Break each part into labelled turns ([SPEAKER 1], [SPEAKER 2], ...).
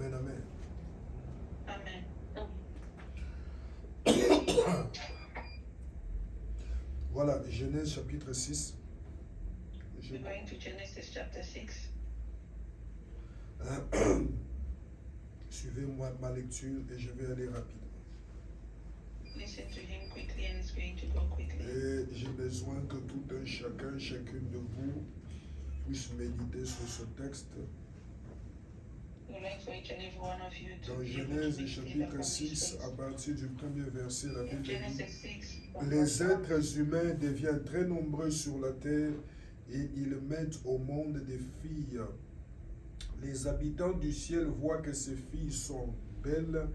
[SPEAKER 1] Amen, amen.
[SPEAKER 2] Amen.
[SPEAKER 1] Voilà, Genèse chapitre 6.
[SPEAKER 2] We're going to Genesis chapter 6.
[SPEAKER 1] Suivez-moi ma lecture et je vais aller rapidement.
[SPEAKER 2] Listen to him quickly and it's going to go quickly.
[SPEAKER 1] Et j'ai besoin que tout un chacun, chacune de vous puisse méditer sur ce texte.
[SPEAKER 2] We'd like for each and every one of you to
[SPEAKER 1] Dans
[SPEAKER 2] be able to
[SPEAKER 1] Genèse
[SPEAKER 2] meditate
[SPEAKER 1] chapitre
[SPEAKER 2] upon this
[SPEAKER 1] 6,
[SPEAKER 2] text.
[SPEAKER 1] à partir du premier verset, la
[SPEAKER 2] In
[SPEAKER 1] Bible dit:
[SPEAKER 2] Genesis 6, from verse
[SPEAKER 1] les
[SPEAKER 2] 1,
[SPEAKER 1] êtres humains deviennent très nombreux sur la terre et ils mettent au monde des filles. Les habitants du ciel voient que ces filles sont belles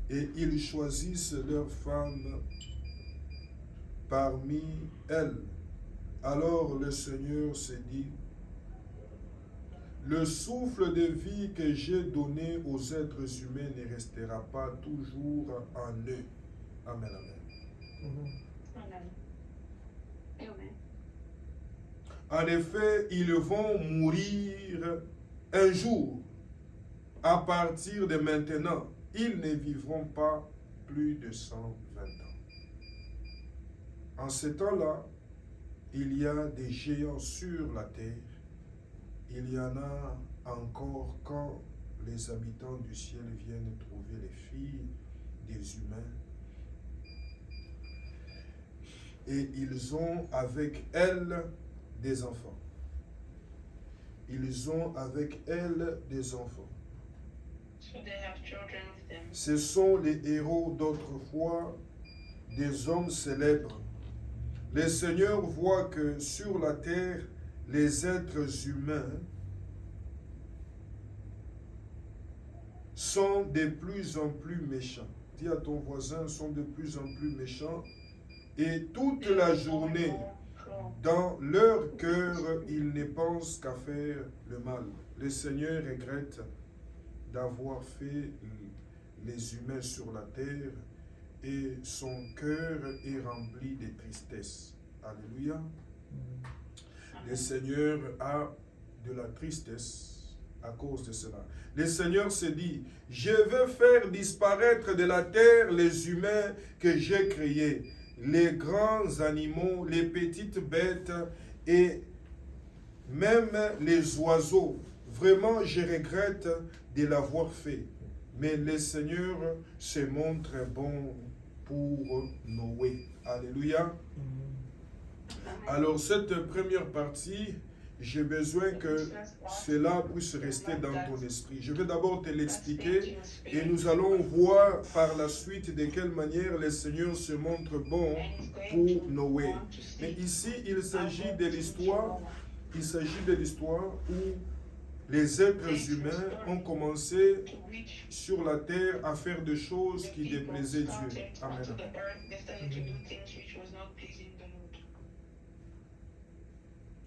[SPEAKER 1] et ils choisissent leurs femmes parmi elles. Alors le Seigneur s'est dit: le souffle de vie que j'ai donné aux êtres humains ne restera pas toujours en eux. Amen, amen.
[SPEAKER 2] Amen. Amen.
[SPEAKER 1] En effet, ils vont mourir un jour. À partir de maintenant, ils ne vivront pas plus de 120 ans. En ce temps-là, il y a des géants sur la terre. Il y en a encore quand les habitants du ciel viennent trouver les filles des humains. Et ils ont avec elles des enfants. Ils ont avec elles des enfants.
[SPEAKER 2] So they have children with them.
[SPEAKER 1] Ce sont les héros d'autrefois, des hommes célèbres. Le Seigneur voit que sur la terre, les êtres humains sont de plus en plus méchants. Dis à ton voisin, sont de plus en plus méchants. Et toute la journée, dans leur cœur, ils ne pensent qu'à faire le mal. Le Seigneur regrette d'avoir fait les humains sur la terre et son cœur est rempli de tristesse. Alléluia. Le Seigneur a de la tristesse à cause de cela. Le Seigneur se dit: je vais faire disparaître de la terre les humains que j'ai créés, les grands animaux, les petites bêtes et même les oiseaux. Vraiment, je regrette de l'avoir fait. Mais le Seigneur se montre bon pour Noé. Alléluia. Alors, cette première partie, j'ai besoin que cela puisse rester dans ton esprit. Je vais d'abord te l'expliquer et nous allons voir par la suite de quelle manière le Seigneur se montre bon pour Noé. Mais ici, il s'agit de l'histoire où les êtres humains ont commencé sur la terre à faire des choses qui déplaisaient Dieu. Amen.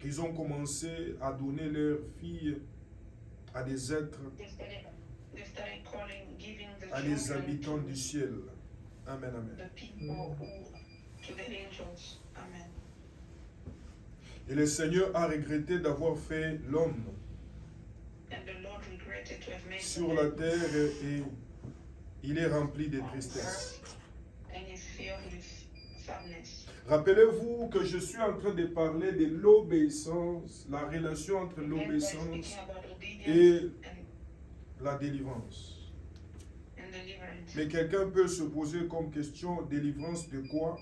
[SPEAKER 1] Ils ont commencé à donner leurs filles à des êtres, à des habitants du ciel. Amen, amen. Et le Seigneur a regretté d'avoir fait l'homme sur la terre et il est rempli de tristesse. Rappelez-vous que je suis en train de parler de l'obéissance, la relation entre l'obéissance et la délivrance. Mais quelqu'un peut se poser comme question: délivrance de quoi?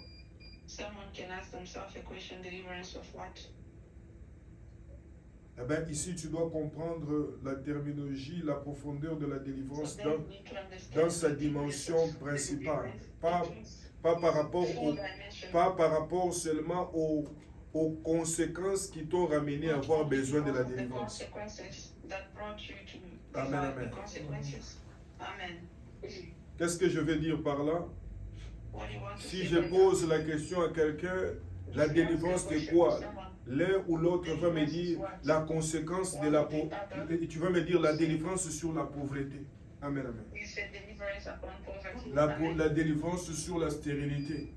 [SPEAKER 1] Eh bien, ici, tu dois comprendre la terminologie, la profondeur de la délivrance dans sa dimension principale. Pas par rapport seulement aux conséquences qui t'ont ramené à avoir besoin de la délivrance. Amen, amen. Qu'est-ce que je veux dire par là? Si je pose la question à quelqu'un, la délivrance de quoi? L'un ou l'autre va me dire la conséquence de la pauvreté. Tu vas me dire la délivrance sur la pauvreté. Amen, amen. La délivrance sur la stérilité.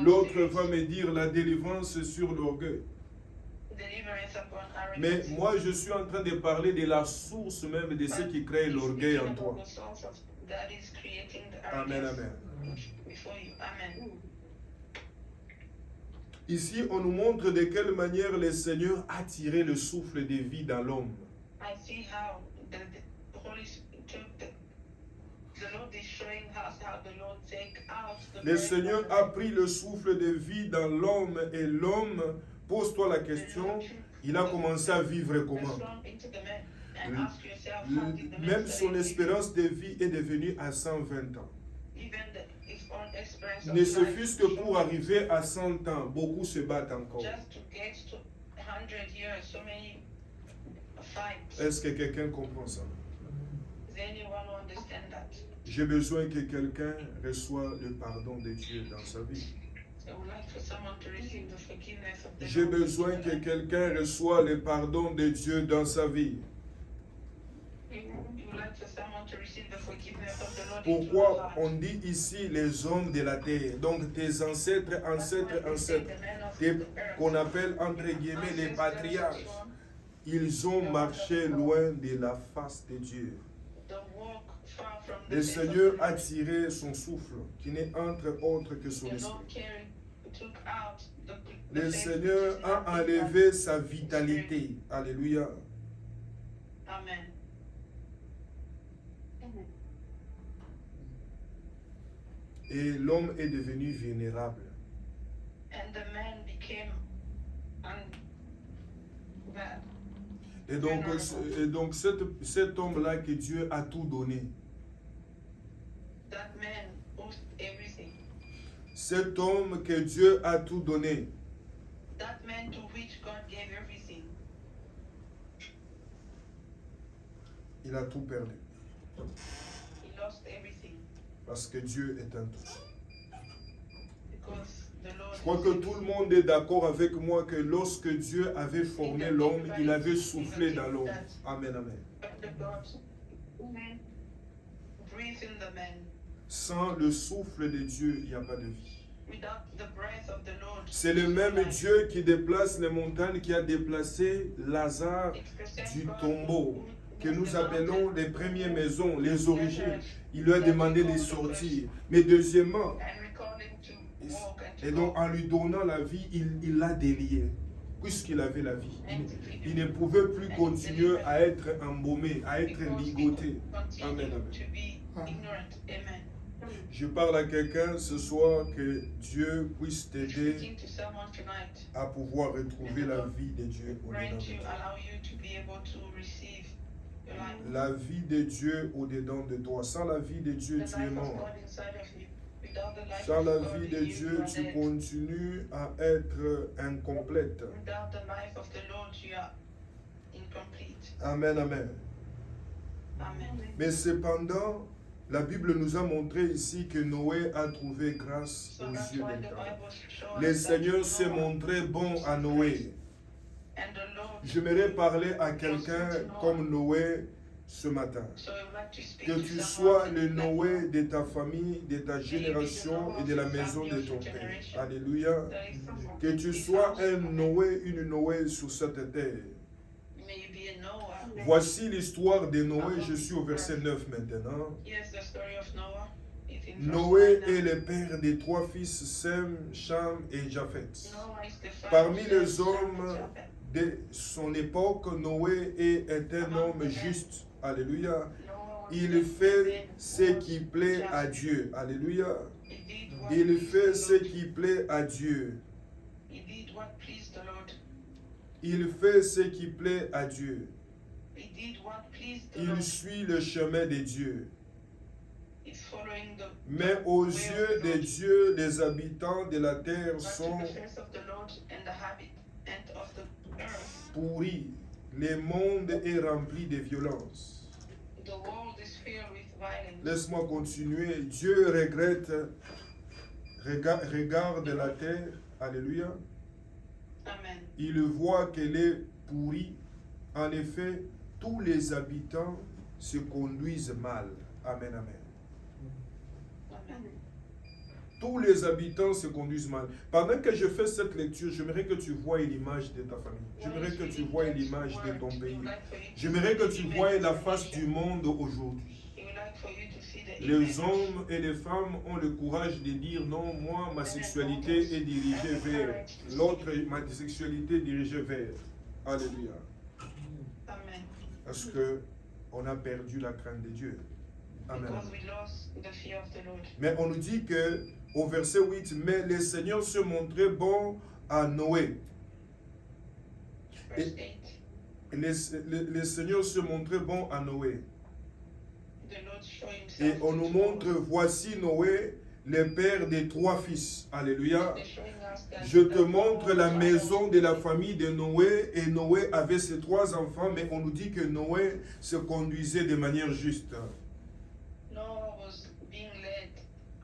[SPEAKER 1] L'autre va me dire la délivrance sur l'orgueil.
[SPEAKER 2] deliverance upon
[SPEAKER 1] Mais
[SPEAKER 2] arrogance.
[SPEAKER 1] moi, je suis en train de parler de la source même de ce qui crée
[SPEAKER 2] He's
[SPEAKER 1] l'orgueil
[SPEAKER 2] speaking
[SPEAKER 1] en toi.
[SPEAKER 2] about the source of that is creating the
[SPEAKER 1] Amen,
[SPEAKER 2] arrogance
[SPEAKER 1] amen.
[SPEAKER 2] before you. Amen.
[SPEAKER 1] Ici, on nous montre de quelle manière le Seigneur a tiré le souffle de vie dans l'homme.
[SPEAKER 2] I see how the Holy Spirit took the Lord is showing us how the Lord take out the
[SPEAKER 1] Le
[SPEAKER 2] breath
[SPEAKER 1] Seigneur
[SPEAKER 2] of
[SPEAKER 1] a pris le souffle de vie dans l'homme et l'homme, pose-toi la
[SPEAKER 2] the
[SPEAKER 1] question,
[SPEAKER 2] Lord
[SPEAKER 1] il a commencé à vivre
[SPEAKER 2] the
[SPEAKER 1] comment?
[SPEAKER 2] slump into the man and ask yourself how did the man
[SPEAKER 1] Même
[SPEAKER 2] start
[SPEAKER 1] son
[SPEAKER 2] living?
[SPEAKER 1] espérance de vie est devenue à 120 ans.
[SPEAKER 2] Even his own experience of
[SPEAKER 1] Ne
[SPEAKER 2] life
[SPEAKER 1] fût-ce que pour
[SPEAKER 2] showed
[SPEAKER 1] arriver à 100 ans, beaucoup se battent encore.
[SPEAKER 2] just to get to 100 years, so many fights.
[SPEAKER 1] Est-ce que quelqu'un comprend ça?
[SPEAKER 2] Does anyone understand that?
[SPEAKER 1] J'ai besoin que quelqu'un reçoive le pardon de Dieu dans sa vie.
[SPEAKER 2] I would like for someone to receive the forgiveness of the
[SPEAKER 1] J'ai
[SPEAKER 2] Lord.
[SPEAKER 1] besoin que quelqu'un reçoive le pardon de Dieu dans sa vie.
[SPEAKER 2] You would like for someone to receive the forgiveness of the Lord into their
[SPEAKER 1] Pourquoi
[SPEAKER 2] heart.
[SPEAKER 1] on dit ici les hommes de la terre, donc tes ancêtres,
[SPEAKER 2] That's why
[SPEAKER 1] ancêtres,
[SPEAKER 2] they say
[SPEAKER 1] ancêtres,
[SPEAKER 2] the men of
[SPEAKER 1] des-
[SPEAKER 2] the earth,
[SPEAKER 1] qu'on appelle entre guillemets les
[SPEAKER 2] ancestors
[SPEAKER 1] patriarches,
[SPEAKER 2] from
[SPEAKER 1] ils ont marché loin de la face de Dieu.
[SPEAKER 2] the walk far from the
[SPEAKER 1] Le
[SPEAKER 2] face of
[SPEAKER 1] Seigneur
[SPEAKER 2] the
[SPEAKER 1] a
[SPEAKER 2] Lord.
[SPEAKER 1] tiré son souffle, qui n'est entre autre que son
[SPEAKER 2] The
[SPEAKER 1] esprit.
[SPEAKER 2] Lord took out the
[SPEAKER 1] Le
[SPEAKER 2] face
[SPEAKER 1] Seigneur
[SPEAKER 2] which is
[SPEAKER 1] a
[SPEAKER 2] nothing
[SPEAKER 1] enlevé
[SPEAKER 2] but-
[SPEAKER 1] sa vitalité. Alléluia.
[SPEAKER 2] Amen.
[SPEAKER 1] Et l'homme est devenu vulnérable.
[SPEAKER 2] And the man became bad.
[SPEAKER 1] Et donc cet homme-là que Dieu a tout donné,
[SPEAKER 2] That man owed everything.
[SPEAKER 1] cet homme que Dieu a tout donné,
[SPEAKER 2] That man to which God gave everything.
[SPEAKER 1] il a tout perdu.
[SPEAKER 2] He lost everything
[SPEAKER 1] Parce que Dieu est un tout.
[SPEAKER 2] because the Lord.
[SPEAKER 1] Je crois que tout le monde est d'accord avec moi que lorsque Dieu avait formé l'homme, il avait soufflé dans l'homme. Amen, amen.
[SPEAKER 2] The God breathe in the man.
[SPEAKER 1] Sans le souffle de Dieu, il n'y a pas de vie.
[SPEAKER 2] Without the breath of the Lord.
[SPEAKER 1] C'est le même Dieu qui déplace les montagnes, qui a déplacé Lazare
[SPEAKER 2] It's the same
[SPEAKER 1] du
[SPEAKER 2] God
[SPEAKER 1] tombeau,
[SPEAKER 2] who
[SPEAKER 1] que
[SPEAKER 2] moved
[SPEAKER 1] nous
[SPEAKER 2] the
[SPEAKER 1] appelons
[SPEAKER 2] mountain
[SPEAKER 1] les premières maisons, les origines. Il lui a demandé de sortir. Mais deuxièmement,
[SPEAKER 2] and recalling to walk and to
[SPEAKER 1] et donc
[SPEAKER 2] go.
[SPEAKER 1] en lui donnant la vie, il l'a délié. Puisqu'il avait la vie, il ne pouvait plus continuer à être embaumé, à être
[SPEAKER 2] Because he
[SPEAKER 1] ligoté.
[SPEAKER 2] continued
[SPEAKER 1] Amen, amen.
[SPEAKER 2] to be ignorant. Amen.
[SPEAKER 1] Je parle à quelqu'un ce soir que Dieu puisse t'aider
[SPEAKER 2] Speaking to someone tonight.
[SPEAKER 1] à pouvoir retrouver la vie de Dieu au-dedans
[SPEAKER 2] Trying
[SPEAKER 1] de
[SPEAKER 2] to
[SPEAKER 1] toi.
[SPEAKER 2] allow you to be able to receive your life.
[SPEAKER 1] La vie de Dieu au-dedans de toi. Sans la vie de Dieu,
[SPEAKER 2] The
[SPEAKER 1] tu es
[SPEAKER 2] life of
[SPEAKER 1] mort.
[SPEAKER 2] God inside of you. Without the life
[SPEAKER 1] Sans
[SPEAKER 2] of
[SPEAKER 1] la
[SPEAKER 2] God
[SPEAKER 1] vie
[SPEAKER 2] in
[SPEAKER 1] de
[SPEAKER 2] you,
[SPEAKER 1] Dieu,
[SPEAKER 2] you are
[SPEAKER 1] tu
[SPEAKER 2] dead.
[SPEAKER 1] continues à être incomplète.
[SPEAKER 2] Without the life of the Lord, you are incomplete.
[SPEAKER 1] Amen, amen.
[SPEAKER 2] Amen.
[SPEAKER 1] Mais cependant, la Bible nous a montré ici que Noé a trouvé grâce
[SPEAKER 2] So
[SPEAKER 1] aux
[SPEAKER 2] that's
[SPEAKER 1] yeux
[SPEAKER 2] why
[SPEAKER 1] de
[SPEAKER 2] the
[SPEAKER 1] l'Éternel.
[SPEAKER 2] Bible shows
[SPEAKER 1] Le
[SPEAKER 2] us that
[SPEAKER 1] Seigneur s'est
[SPEAKER 2] Noah
[SPEAKER 1] montré bon à Noé.
[SPEAKER 2] and the Lord.
[SPEAKER 1] J'aimerais parler à quelqu'un comme Noé ce matin.
[SPEAKER 2] So I would like to speak
[SPEAKER 1] Que
[SPEAKER 2] to
[SPEAKER 1] tu
[SPEAKER 2] someone
[SPEAKER 1] sois le
[SPEAKER 2] like
[SPEAKER 1] Noé de ta famille, de ta génération et de la maison de ton père. Alléluia.
[SPEAKER 2] that is from
[SPEAKER 1] Que tu
[SPEAKER 2] his
[SPEAKER 1] sois
[SPEAKER 2] house.
[SPEAKER 1] un Noé, une Noé sur cette terre.
[SPEAKER 2] May you be a Noah.
[SPEAKER 1] Voici l'histoire de Noé. Je suis au verset 9 maintenant.
[SPEAKER 2] Yes, the story of Noah is in verse
[SPEAKER 1] Noé
[SPEAKER 2] 9
[SPEAKER 1] est
[SPEAKER 2] now.
[SPEAKER 1] le père des trois fils Sem, Cham et Japheth.
[SPEAKER 2] Noah is the father
[SPEAKER 1] Parmi
[SPEAKER 2] of
[SPEAKER 1] les
[SPEAKER 2] Shem,
[SPEAKER 1] hommes
[SPEAKER 2] Ham, and Japheth.
[SPEAKER 1] de son époque, Noé est un homme juste. Alléluia.
[SPEAKER 2] Noah was
[SPEAKER 1] Il
[SPEAKER 2] the
[SPEAKER 1] fait
[SPEAKER 2] man
[SPEAKER 1] ce
[SPEAKER 2] who
[SPEAKER 1] qui
[SPEAKER 2] was
[SPEAKER 1] plaît à
[SPEAKER 2] just.
[SPEAKER 1] Dieu. Alléluia.
[SPEAKER 2] He did what
[SPEAKER 1] Il
[SPEAKER 2] pleased
[SPEAKER 1] fait
[SPEAKER 2] the
[SPEAKER 1] ce
[SPEAKER 2] Lord.
[SPEAKER 1] qui plaît à Dieu.
[SPEAKER 2] He did what pleased the Lord.
[SPEAKER 1] Il fait ce qui plaît à Dieu.
[SPEAKER 2] He did what pleased the
[SPEAKER 1] Il
[SPEAKER 2] Lord.
[SPEAKER 1] suit le chemin de Dieu.
[SPEAKER 2] He's following the
[SPEAKER 1] Mais
[SPEAKER 2] the
[SPEAKER 1] aux
[SPEAKER 2] way of
[SPEAKER 1] yeux
[SPEAKER 2] the
[SPEAKER 1] de
[SPEAKER 2] Lord.
[SPEAKER 1] Dieu, les habitants de la terre
[SPEAKER 2] But to
[SPEAKER 1] sont
[SPEAKER 2] the face of the Lord and the habitant of the earth,
[SPEAKER 1] pourris. Le monde est rempli de violence.
[SPEAKER 2] the world is filled with violence.
[SPEAKER 1] Laisse-moi continuer. Dieu regrette, regarde la terre. Alléluia.
[SPEAKER 2] Amen.
[SPEAKER 1] Il voit qu'elle est pourrie. En effet, tous les habitants se conduisent mal. Amen, amen.
[SPEAKER 2] Amen.
[SPEAKER 1] tous les habitants se conduisent mal. Pendant que je fais cette lecture, j'aimerais que tu voies l'image de ta famille. J'aimerais que tu voies l'image de ton pays. J'aimerais que tu voies la face du monde aujourd'hui. Les hommes et les femmes ont le courage de dire non, moi, ma sexualité est dirigée vers. L'autre, ma sexualité est dirigée vers. Alléluia.
[SPEAKER 2] Amen.
[SPEAKER 1] Parce qu'on a perdu la crainte de Dieu. Amen.
[SPEAKER 2] Because we lost the fear of the Lord.
[SPEAKER 1] Mais on nous dit que au verset 8, mais le Seigneur se montrait bon à Noé.
[SPEAKER 2] Verse
[SPEAKER 1] Et
[SPEAKER 2] 8.
[SPEAKER 1] le Seigneur se montrait bon à Noé.
[SPEAKER 2] The Lord show
[SPEAKER 1] Et
[SPEAKER 2] himself
[SPEAKER 1] on nous
[SPEAKER 2] to
[SPEAKER 1] montre,
[SPEAKER 2] Noah.
[SPEAKER 1] voici Noé, le père des 3 fils. Alléluia.
[SPEAKER 2] They're showing us that
[SPEAKER 1] Je te
[SPEAKER 2] the
[SPEAKER 1] montre
[SPEAKER 2] Lord
[SPEAKER 1] la
[SPEAKER 2] was
[SPEAKER 1] maison de la famille de Noé. Et Noé avait ses 3 enfants, mais on nous dit que Noé se conduisait de manière juste.
[SPEAKER 2] Noah was being led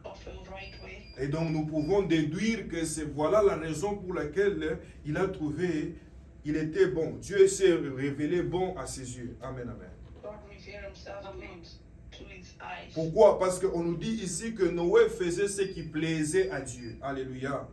[SPEAKER 2] of a right way.
[SPEAKER 1] Et donc nous pouvons déduire que c'est voilà la raison pour laquelle il a trouvé, il était bon. Dieu s'est révélé bon à ses yeux. Amen, amen.
[SPEAKER 2] God revealed himself to his eyes.
[SPEAKER 1] Pourquoi? Parce qu'on nous dit ici que Noé faisait ce qui plaisait à Dieu. Alléluia.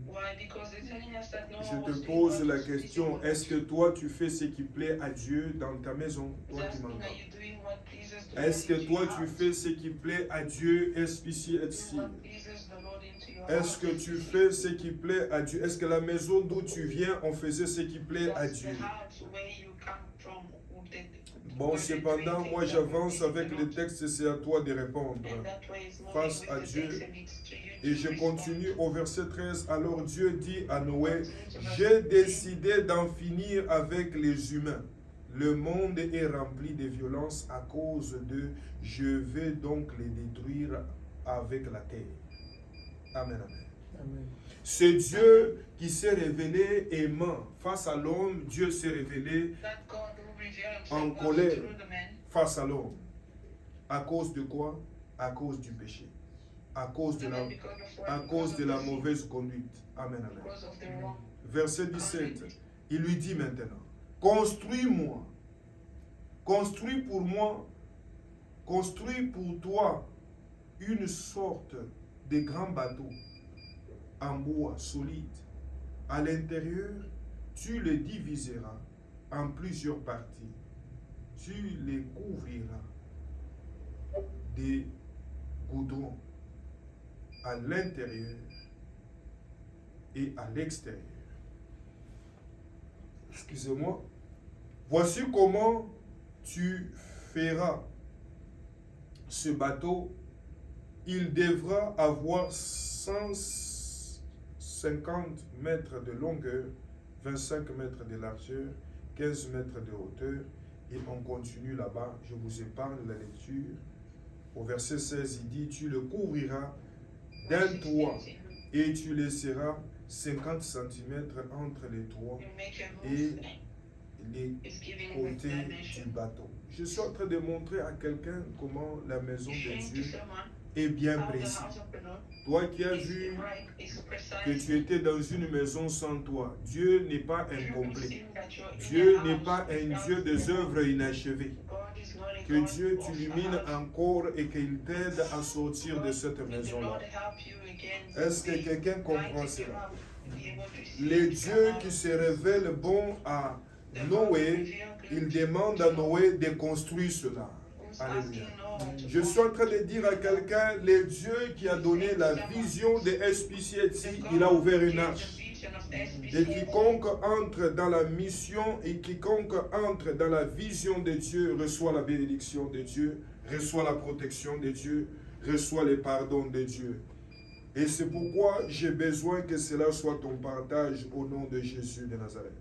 [SPEAKER 2] Why? Because they're telling us that Noah
[SPEAKER 1] Je
[SPEAKER 2] was
[SPEAKER 1] te
[SPEAKER 2] doing
[SPEAKER 1] pose
[SPEAKER 2] what
[SPEAKER 1] la
[SPEAKER 2] was pleasing
[SPEAKER 1] question,
[SPEAKER 2] to
[SPEAKER 1] est-ce que
[SPEAKER 2] God.
[SPEAKER 1] toi tu fais ce qui plaît à Dieu dans ta maison? Toi qui
[SPEAKER 2] Asking,
[SPEAKER 1] m'entends.
[SPEAKER 2] are you doing what pleases the
[SPEAKER 1] Est-ce que
[SPEAKER 2] Lord into
[SPEAKER 1] toi
[SPEAKER 2] your
[SPEAKER 1] tu
[SPEAKER 2] heart?
[SPEAKER 1] fais ce qui plaît à Dieu? Est-ce
[SPEAKER 2] Doing what pleases the Lord into your
[SPEAKER 1] Est-ce
[SPEAKER 2] heart?
[SPEAKER 1] que tu fais ce qui plaît à Dieu? Est-ce que la maison d'où tu viens, on faisait ce qui plaît à
[SPEAKER 2] Does
[SPEAKER 1] Dieu?
[SPEAKER 2] the house where you come from, would they-
[SPEAKER 1] Bon,
[SPEAKER 2] were they
[SPEAKER 1] cependant,
[SPEAKER 2] doing
[SPEAKER 1] moi
[SPEAKER 2] things that would
[SPEAKER 1] j'avance
[SPEAKER 2] please
[SPEAKER 1] avec
[SPEAKER 2] the
[SPEAKER 1] le
[SPEAKER 2] Lord?
[SPEAKER 1] texte, c'est à toi de répondre.
[SPEAKER 2] And that way is moving
[SPEAKER 1] Face
[SPEAKER 2] with
[SPEAKER 1] à
[SPEAKER 2] the
[SPEAKER 1] Dieu.
[SPEAKER 2] text and it's to you
[SPEAKER 1] Et
[SPEAKER 2] to
[SPEAKER 1] je
[SPEAKER 2] respond.
[SPEAKER 1] continue au verset 13. Alors Dieu dit à Noé, j'ai décidé d'en finir avec les humains. Le monde est rempli de violence à cause de, je vais donc les détruire avec la terre. Amen, amen.
[SPEAKER 3] Amen.
[SPEAKER 1] C'est Dieu qui s'est révélé aimant. Face à l'homme, Dieu s'est révélé
[SPEAKER 2] That God who revealed
[SPEAKER 1] En
[SPEAKER 2] himself
[SPEAKER 1] colère.
[SPEAKER 2] through the man.
[SPEAKER 1] face à l'homme. À cause de quoi? À cause du péché. À cause de
[SPEAKER 2] Amen, because of what?
[SPEAKER 1] à
[SPEAKER 2] Because
[SPEAKER 1] cause
[SPEAKER 2] of
[SPEAKER 1] de
[SPEAKER 2] the
[SPEAKER 1] la
[SPEAKER 2] sin.
[SPEAKER 1] mauvaise conduite. Amen, amen.
[SPEAKER 2] Because of the wrong.
[SPEAKER 1] Verset 17, il lui dit maintenant, construis-moi, construis pour moi, construis pour toi une sorte de grand bateau en bois solide. À l'intérieur, tu le diviseras en plusieurs parties. Tu les couvriras de goudron à l'intérieur et à l'extérieur. Excusez-moi. Voici comment tu feras ce bateau. Il devra avoir 150 mètres de longueur, 25 mètres de largeur, 15 mètres de hauteur. Et on continue là-bas. Je vous épargne la lecture. Au verset 16, il dit, tu le couvriras d'un toit et tu laisseras 50 cm entre les toits
[SPEAKER 2] You make a
[SPEAKER 1] et
[SPEAKER 2] roof.
[SPEAKER 1] les
[SPEAKER 2] It's giving
[SPEAKER 1] côtés du
[SPEAKER 2] dimension.
[SPEAKER 1] bateau. Je suis en train de montrer à quelqu'un comment la maison
[SPEAKER 2] Showing
[SPEAKER 1] de
[SPEAKER 2] to
[SPEAKER 1] Dieu
[SPEAKER 2] someone
[SPEAKER 1] est bien
[SPEAKER 2] how the
[SPEAKER 1] précise.
[SPEAKER 2] house of the Lord
[SPEAKER 1] Toi qui as
[SPEAKER 2] is
[SPEAKER 1] vu
[SPEAKER 2] right, is
[SPEAKER 1] que
[SPEAKER 2] precise.
[SPEAKER 1] tu étais dans une maison sans toi, Dieu n'est pas
[SPEAKER 2] You have
[SPEAKER 1] incomplet.
[SPEAKER 2] seen that you're in
[SPEAKER 1] Dieu
[SPEAKER 2] a
[SPEAKER 1] n'est
[SPEAKER 2] house
[SPEAKER 1] pas un
[SPEAKER 2] without
[SPEAKER 1] Dieu des
[SPEAKER 2] the
[SPEAKER 1] œuvres inachevées.
[SPEAKER 2] God is not a
[SPEAKER 1] Que
[SPEAKER 2] God
[SPEAKER 1] Dieu
[SPEAKER 2] of
[SPEAKER 1] t'illumine
[SPEAKER 2] a house.
[SPEAKER 1] encore et qu'il t'aide à sortir de cette
[SPEAKER 2] May the
[SPEAKER 1] maison-là.
[SPEAKER 2] Lord help you again.
[SPEAKER 1] Est-ce que quelqu'un comprend
[SPEAKER 2] Lighten you
[SPEAKER 1] cela?
[SPEAKER 2] up, be able to see
[SPEAKER 1] Les
[SPEAKER 2] the
[SPEAKER 1] dieux
[SPEAKER 2] house.
[SPEAKER 1] qui se révèlent bons à
[SPEAKER 2] The God
[SPEAKER 1] Noé,
[SPEAKER 2] who revealed
[SPEAKER 1] il
[SPEAKER 2] good
[SPEAKER 1] demande à Noé de construire cela.
[SPEAKER 2] who's
[SPEAKER 1] Alléluia.
[SPEAKER 2] asking Noah to
[SPEAKER 1] Je suis en train de dire à quelqu'un, le Dieu qui a donné la vision de SPCC, il a ouvert une arche. Et quiconque entre dans la mission et quiconque entre dans la vision de Dieu reçoit la bénédiction de Dieu, reçoit la protection de Dieu, reçoit le pardon de Dieu. Et c'est pourquoi j'ai besoin que cela soit ton partage au nom de Jésus de Nazareth.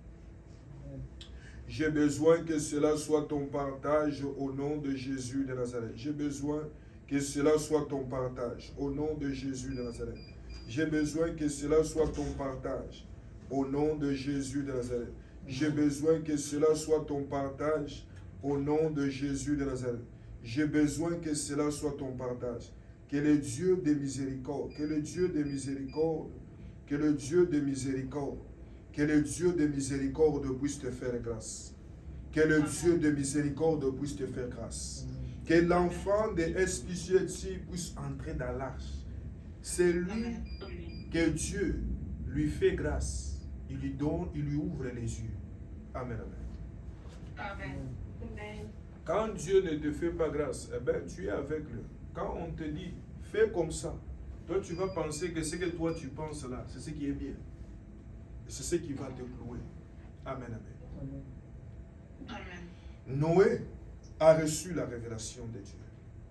[SPEAKER 1] J'ai besoin que cela soit ton partage au nom de Jésus de Nazareth. J'ai besoin que cela soit ton partage au nom de Jésus de Nazareth. J'ai besoin que cela soit ton partage au nom de Jésus de Nazareth. J'ai besoin que cela soit ton partage au nom de Jésus de Nazareth. J'ai besoin que cela soit ton partage. Que le Dieu de miséricorde, que le Dieu de miséricorde, que le Dieu de miséricorde, que le Dieu de miséricorde puisse te faire grâce. Que le Dieu de miséricorde puisse te faire grâce. Que l'enfant de SPCC puisse entrer dans l'arche c'est lui
[SPEAKER 2] Amen.
[SPEAKER 1] que Dieu lui fait grâce. Il lui donne, il lui ouvre les yeux. Amen, amen.
[SPEAKER 2] Amen. Amen.
[SPEAKER 1] Quand Dieu ne te fait pas grâce, eh ben, tu es aveugle. Quand on te dit, fais comme ça, toi tu vas penser que ce que toi tu penses là, c'est ce qui est bien. C'est ce qui va te clouer. Amen, amen.
[SPEAKER 2] Amen.
[SPEAKER 1] Noé a reçu la révélation de Dieu.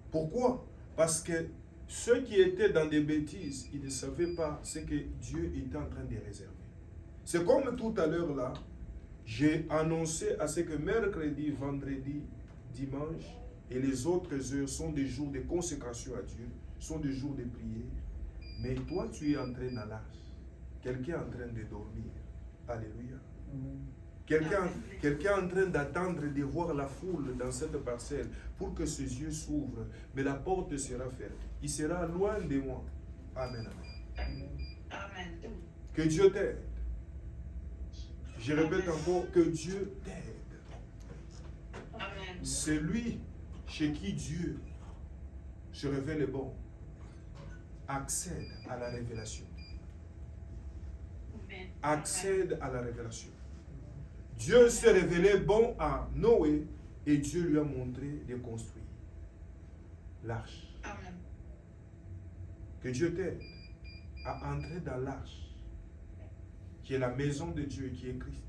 [SPEAKER 1] Pourquoi? Parce que ceux qui étaient dans des bêtises, ils ne savaient pas ce que Dieu était en train de réserver. C'est comme tout à l'heure là, j'ai annoncé à ce que mercredi, vendredi, dimanche et les autres heures sont des jours de consécration à Dieu, sont des jours de prière. Mais toi, tu es entré dans l'âge. Quelqu'un est en train de dormir. Alléluia. Quelqu'un est en train d'attendre de voir la foule dans cette parcelle pour que ses yeux s'ouvrent. Mais la porte sera fermée. Il sera loin de moi. Amen. Amen.
[SPEAKER 2] Amen.
[SPEAKER 1] Que Dieu t'aide. Je répète encore, que Dieu t'aide.
[SPEAKER 2] Amen.
[SPEAKER 1] C'est lui chez qui Dieu se révèle bon. Accède à la révélation.
[SPEAKER 2] Amen.
[SPEAKER 1] Accède à la révélation. Dieu s'est révélé bon à Noé et Dieu lui a montré de construire l'arche.
[SPEAKER 2] Amen.
[SPEAKER 1] Que Dieu t'aide à entrer dans l'arche, qui est la maison de Dieu, qui est Christ.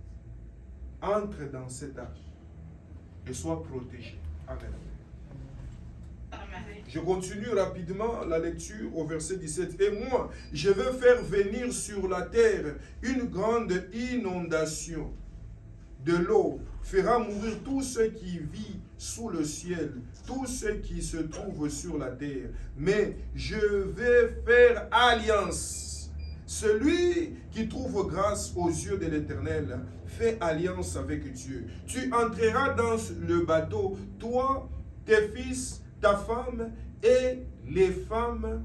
[SPEAKER 1] Entre dans cette arche et sois protégé. Amen.
[SPEAKER 2] Amen.
[SPEAKER 1] Je continue rapidement la lecture au verset 17. Et moi, je veux faire venir sur la terre une grande inondation. De l'eau fera mourir tout ce qui vit sous le ciel, tout ce qui se trouve sur la terre. Mais je vais faire alliance. Celui qui trouve grâce aux yeux de l'Éternel fait alliance avec Dieu. Tu entreras dans le bateau, toi, tes fils, ta femme et les femmes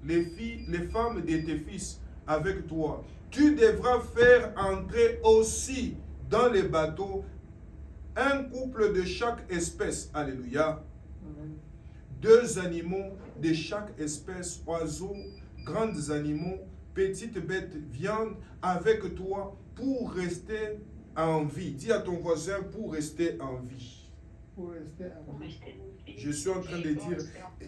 [SPEAKER 1] de tes fils avec toi. Tu devras faire entrer aussi dans les bateaux un couple de chaque espèce. Alléluia.
[SPEAKER 3] Amen.
[SPEAKER 1] 2 animaux de chaque espèce, oiseaux, grands animaux, petites bêtes, viande, avec toi pour rester en vie. Dis à ton voisin pour rester en vie.
[SPEAKER 3] Pour rester en vie.
[SPEAKER 1] Je suis en train de dire,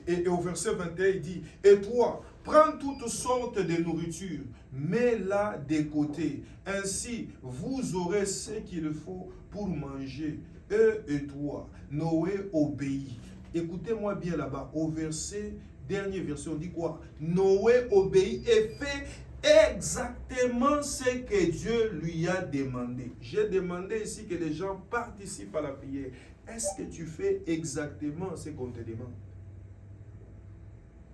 [SPEAKER 1] et au verset 21, il dit, et toi, prends toutes sortes de nourriture, mets-la de côté. Ainsi, vous aurez ce qu'il faut pour manger. Eux et toi, Noé obéit. Écoutez-moi bien là-bas, au dernier verset, on dit quoi? Noé obéit et fait exactement ce que Dieu lui a demandé. J'ai demandé ici que les gens participent à la prière. Est-ce que tu fais exactement ce qu'on te demande?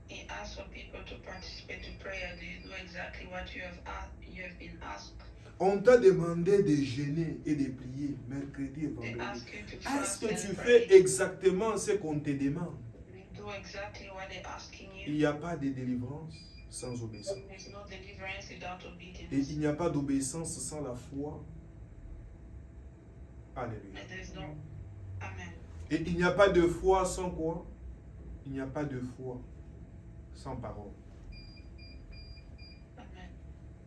[SPEAKER 2] He asked for people to participate in prayer. Do you do exactly what you have been asked?
[SPEAKER 1] On t'a demandé de jeûner et de prier mercredi et
[SPEAKER 2] They
[SPEAKER 1] vendredi.
[SPEAKER 2] ask you to
[SPEAKER 1] Est-ce
[SPEAKER 2] fast
[SPEAKER 1] que tu
[SPEAKER 2] and
[SPEAKER 1] fais
[SPEAKER 2] pray.
[SPEAKER 1] exactement ce qu'on te demande?
[SPEAKER 2] Do exactly what they're asking
[SPEAKER 1] Il
[SPEAKER 2] you.
[SPEAKER 1] n'y a pas de délivrance sans obéissance.
[SPEAKER 2] There's no deliverance without
[SPEAKER 1] Et
[SPEAKER 2] obedience.
[SPEAKER 1] il n'y a pas d'obéissance sans la foi. Alléluia.
[SPEAKER 2] And there's no Amen.
[SPEAKER 1] Et il n'y a pas de foi sans quoi? Il n'y a pas de foi sans parole.
[SPEAKER 2] Amen.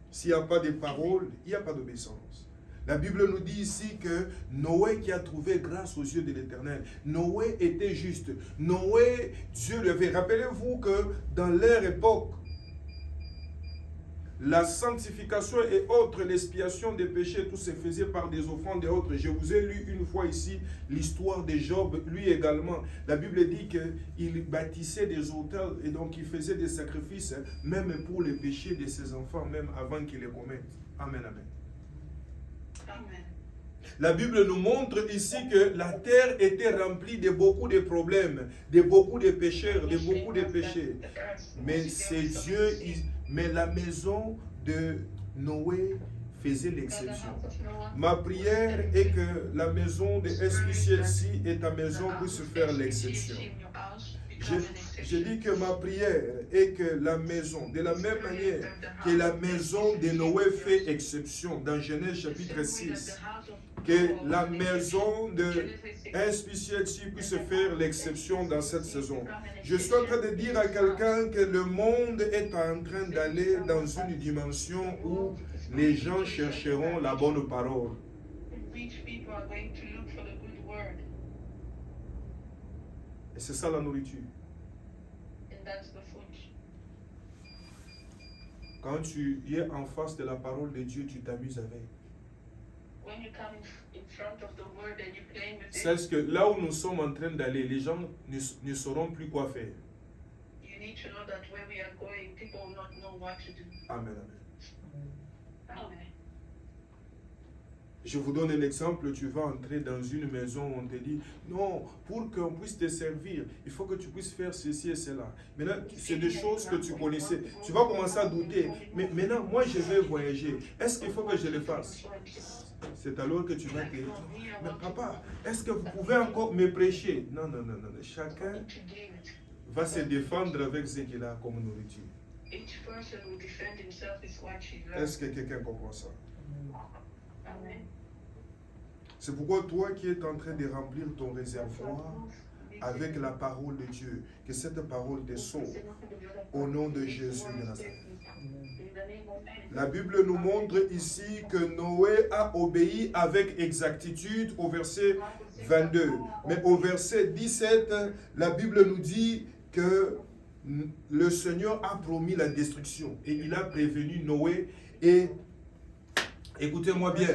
[SPEAKER 1] S'il n'y a pas de parole, il n'y a pas d'obéissance. La Bible nous dit ici que Noé qui a trouvé grâce aux yeux de l'Éternel, Noé était juste. Noé, Dieu lui avait... Rappelez-vous que dans leur époque, la sanctification et autres, l'expiation des péchés, tout se faisait par des offrandes et autres. Je vous ai lu une fois ici l'histoire de Job, lui également. La Bible dit qu'il bâtissait des autels et donc il faisait des sacrifices, même pour les péchés de ses enfants, même avant qu'ils les commettent. Amen, amen.
[SPEAKER 2] Amen.
[SPEAKER 1] La Bible nous montre ici que la terre était remplie de beaucoup de problèmes, de beaucoup de pécheurs, de beaucoup de péchés. Mais c'est Dieu, mais la maison de Noé faisait l'exception. Ma prière est que la maison de SPCLC et ta maison puissent faire l'exception. Je dis que ma prière est que la maison, de la même manière que la maison de Noé fait exception dans Genèse chapitre 6, que la maison de SPCHC puisse faire l'exception dans cette saison. Je suis en train de dire à quelqu'un que le monde est en train d'aller dans une dimension où les gens chercheront la bonne parole.
[SPEAKER 2] Rich people are going to look for the good word,
[SPEAKER 1] Et c'est ça la nourriture.
[SPEAKER 2] and that's the food.
[SPEAKER 1] Quand tu es en face de la parole de Dieu, tu t'amuses avec.
[SPEAKER 2] When you come in front of the word and you're playing with
[SPEAKER 1] C'est
[SPEAKER 2] it,
[SPEAKER 1] que là où nous sommes en train d'aller, les gens ne sauront plus quoi faire.
[SPEAKER 2] you need to know that where we are going, people will not know what to do.
[SPEAKER 1] Amen, amen.
[SPEAKER 2] Amen.
[SPEAKER 1] Je vous donne un exemple, tu vas entrer dans une maison où on te dit, non, pour qu'on puisse te servir, il faut que tu puisses faire ceci et cela. Maintenant, c'est des choses que tu connaissais. Tu vas commencer à douter. Mais maintenant, moi, je vais voyager. Est-ce qu'il faut que je le fasse? C'est alors que tu vas te dire, mais papa, est-ce que vous pouvez encore me prêcher? Non, non, non, non. Chacun va se défendre avec ce qu'il a comme nourriture.
[SPEAKER 2] Each person will defend himself with what he learns.
[SPEAKER 1] Est-ce que quelqu'un comprend ça?
[SPEAKER 2] Amen.
[SPEAKER 1] C'est pourquoi toi qui es en train de remplir ton réservoir avec la parole de Dieu, que cette parole te sauve au nom de Jésus de Nazareth. La Bible nous montre ici que Noé a obéi avec exactitude au verset 22. Mais au verset 17, la Bible nous dit que le Seigneur a promis la destruction et il a prévenu Noé. Et écoutez-moi bien,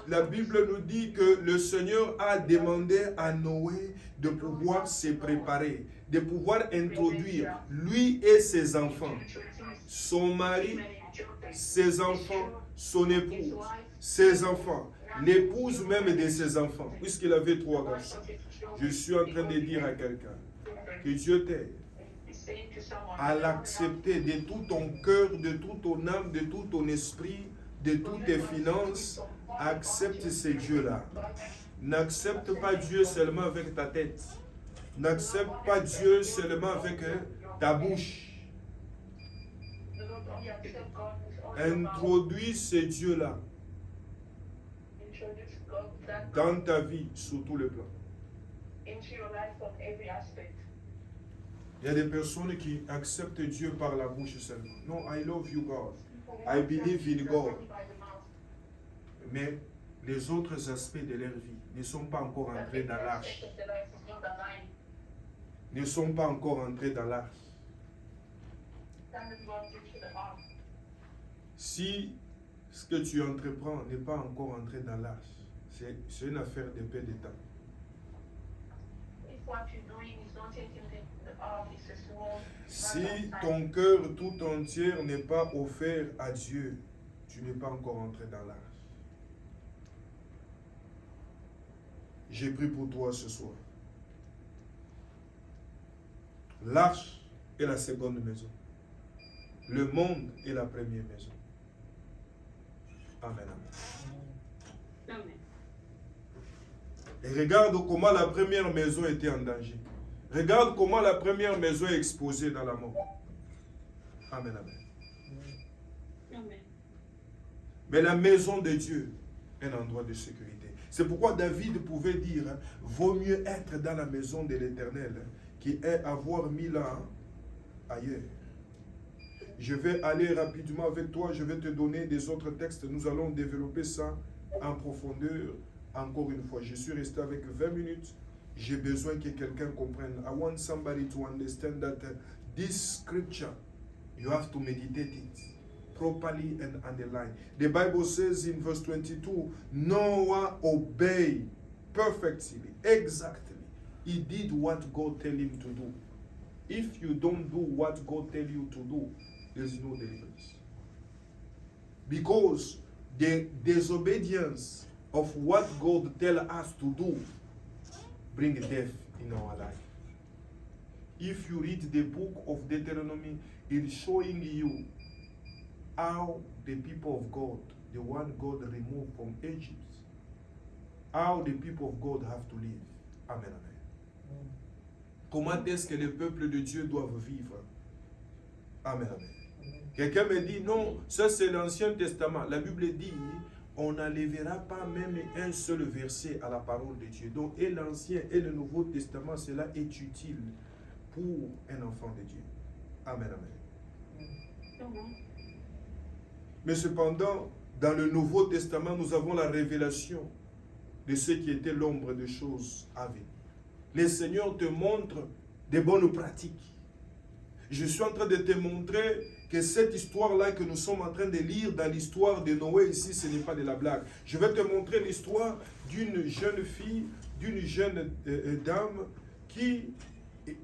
[SPEAKER 1] la Bible nous dit que le Seigneur a demandé à Noé de pouvoir se préparer, de pouvoir introduire lui et ses enfants, son mari, ses enfants, son épouse, ses enfants, l'épouse même de ses enfants, puisqu'il avait 3 garçons. Je suis en train de dire à quelqu'un que Dieu t'aide à l'accepter de tout ton cœur, de toute ton âme, de tout ton esprit, de toutes tes finances. Accepte ce Dieu-là. N'accepte pas Dieu seulement avec ta tête. N'accepte pas Dieu seulement avec ta bouche. Introduis ce Dieu-là dans ta vie sur tous les plans. Il y a des personnes qui acceptent Dieu par la bouche seulement. Non, I love you God. I believe in God. Mais les autres aspects de leur vie ne sont pas encore entrés dans l'arche. Ne sont pas encore entrés dans l'arche. Si ce que tu entreprends n'est pas encore entré dans l'arche, c'est une affaire de peu de temps. Si ton cœur tout entier n'est pas offert à Dieu, tu n'es pas encore entré dans l'arche. J'ai pris pour toi ce soir. L'arche est la seconde maison. Le monde est la première maison. Amen, amen.
[SPEAKER 2] Amen.
[SPEAKER 1] Et regarde comment la première maison était en danger. Regarde comment la première maison est exposée dans la mort. Amen, amen.
[SPEAKER 2] Amen.
[SPEAKER 1] Mais la maison de Dieu est un endroit de sécurité. C'est pourquoi David pouvait dire, vaut mieux être dans la maison de l'Éternel qu'avoir 1000 ans ailleurs. Je vais aller rapidement avec toi, je vais te donner des autres textes. Nous allons développer ça en profondeur encore une fois. Je suis resté avec 20 minutes. J'ai besoin que quelqu'un comprenne. I want somebody to understand that this scripture, you have to meditate it properly and underline. The Bible says in verse 22, Noah obeyed perfectly, exactly. He did what God tell him to do. If you don't do what God tell you to do, there is no deliverance. Because the disobedience of what God tell us to do bring death in our life. If you read the book of Deuteronomy, it's showing you how the people of God, the one God removed from Egypt, how the people of God have to live. Amen, amen. Comment est-ce que les peuples de Dieu doivent vivre? Amen, amen. Quelqu'un me dit, non, ça c'est l'Ancien Testament. La Bible dit, on n'enlèvera pas même un seul verset à la parole de Dieu. Donc, et l'Ancien et le Nouveau Testament, cela est utile pour un enfant de Dieu. Amen, amen. Mais cependant, dans le Nouveau Testament, nous avons la révélation de ce qui était l'ombre des choses à venir. Le Seigneur te montre des bonnes pratiques. Je suis en train de te montrer que cette histoire-là que nous sommes en train de lire dans l'histoire de Noé ici, ce n'est pas de la blague. Je vais te montrer l'histoire d'une jeune fille, d'une jeune dame qui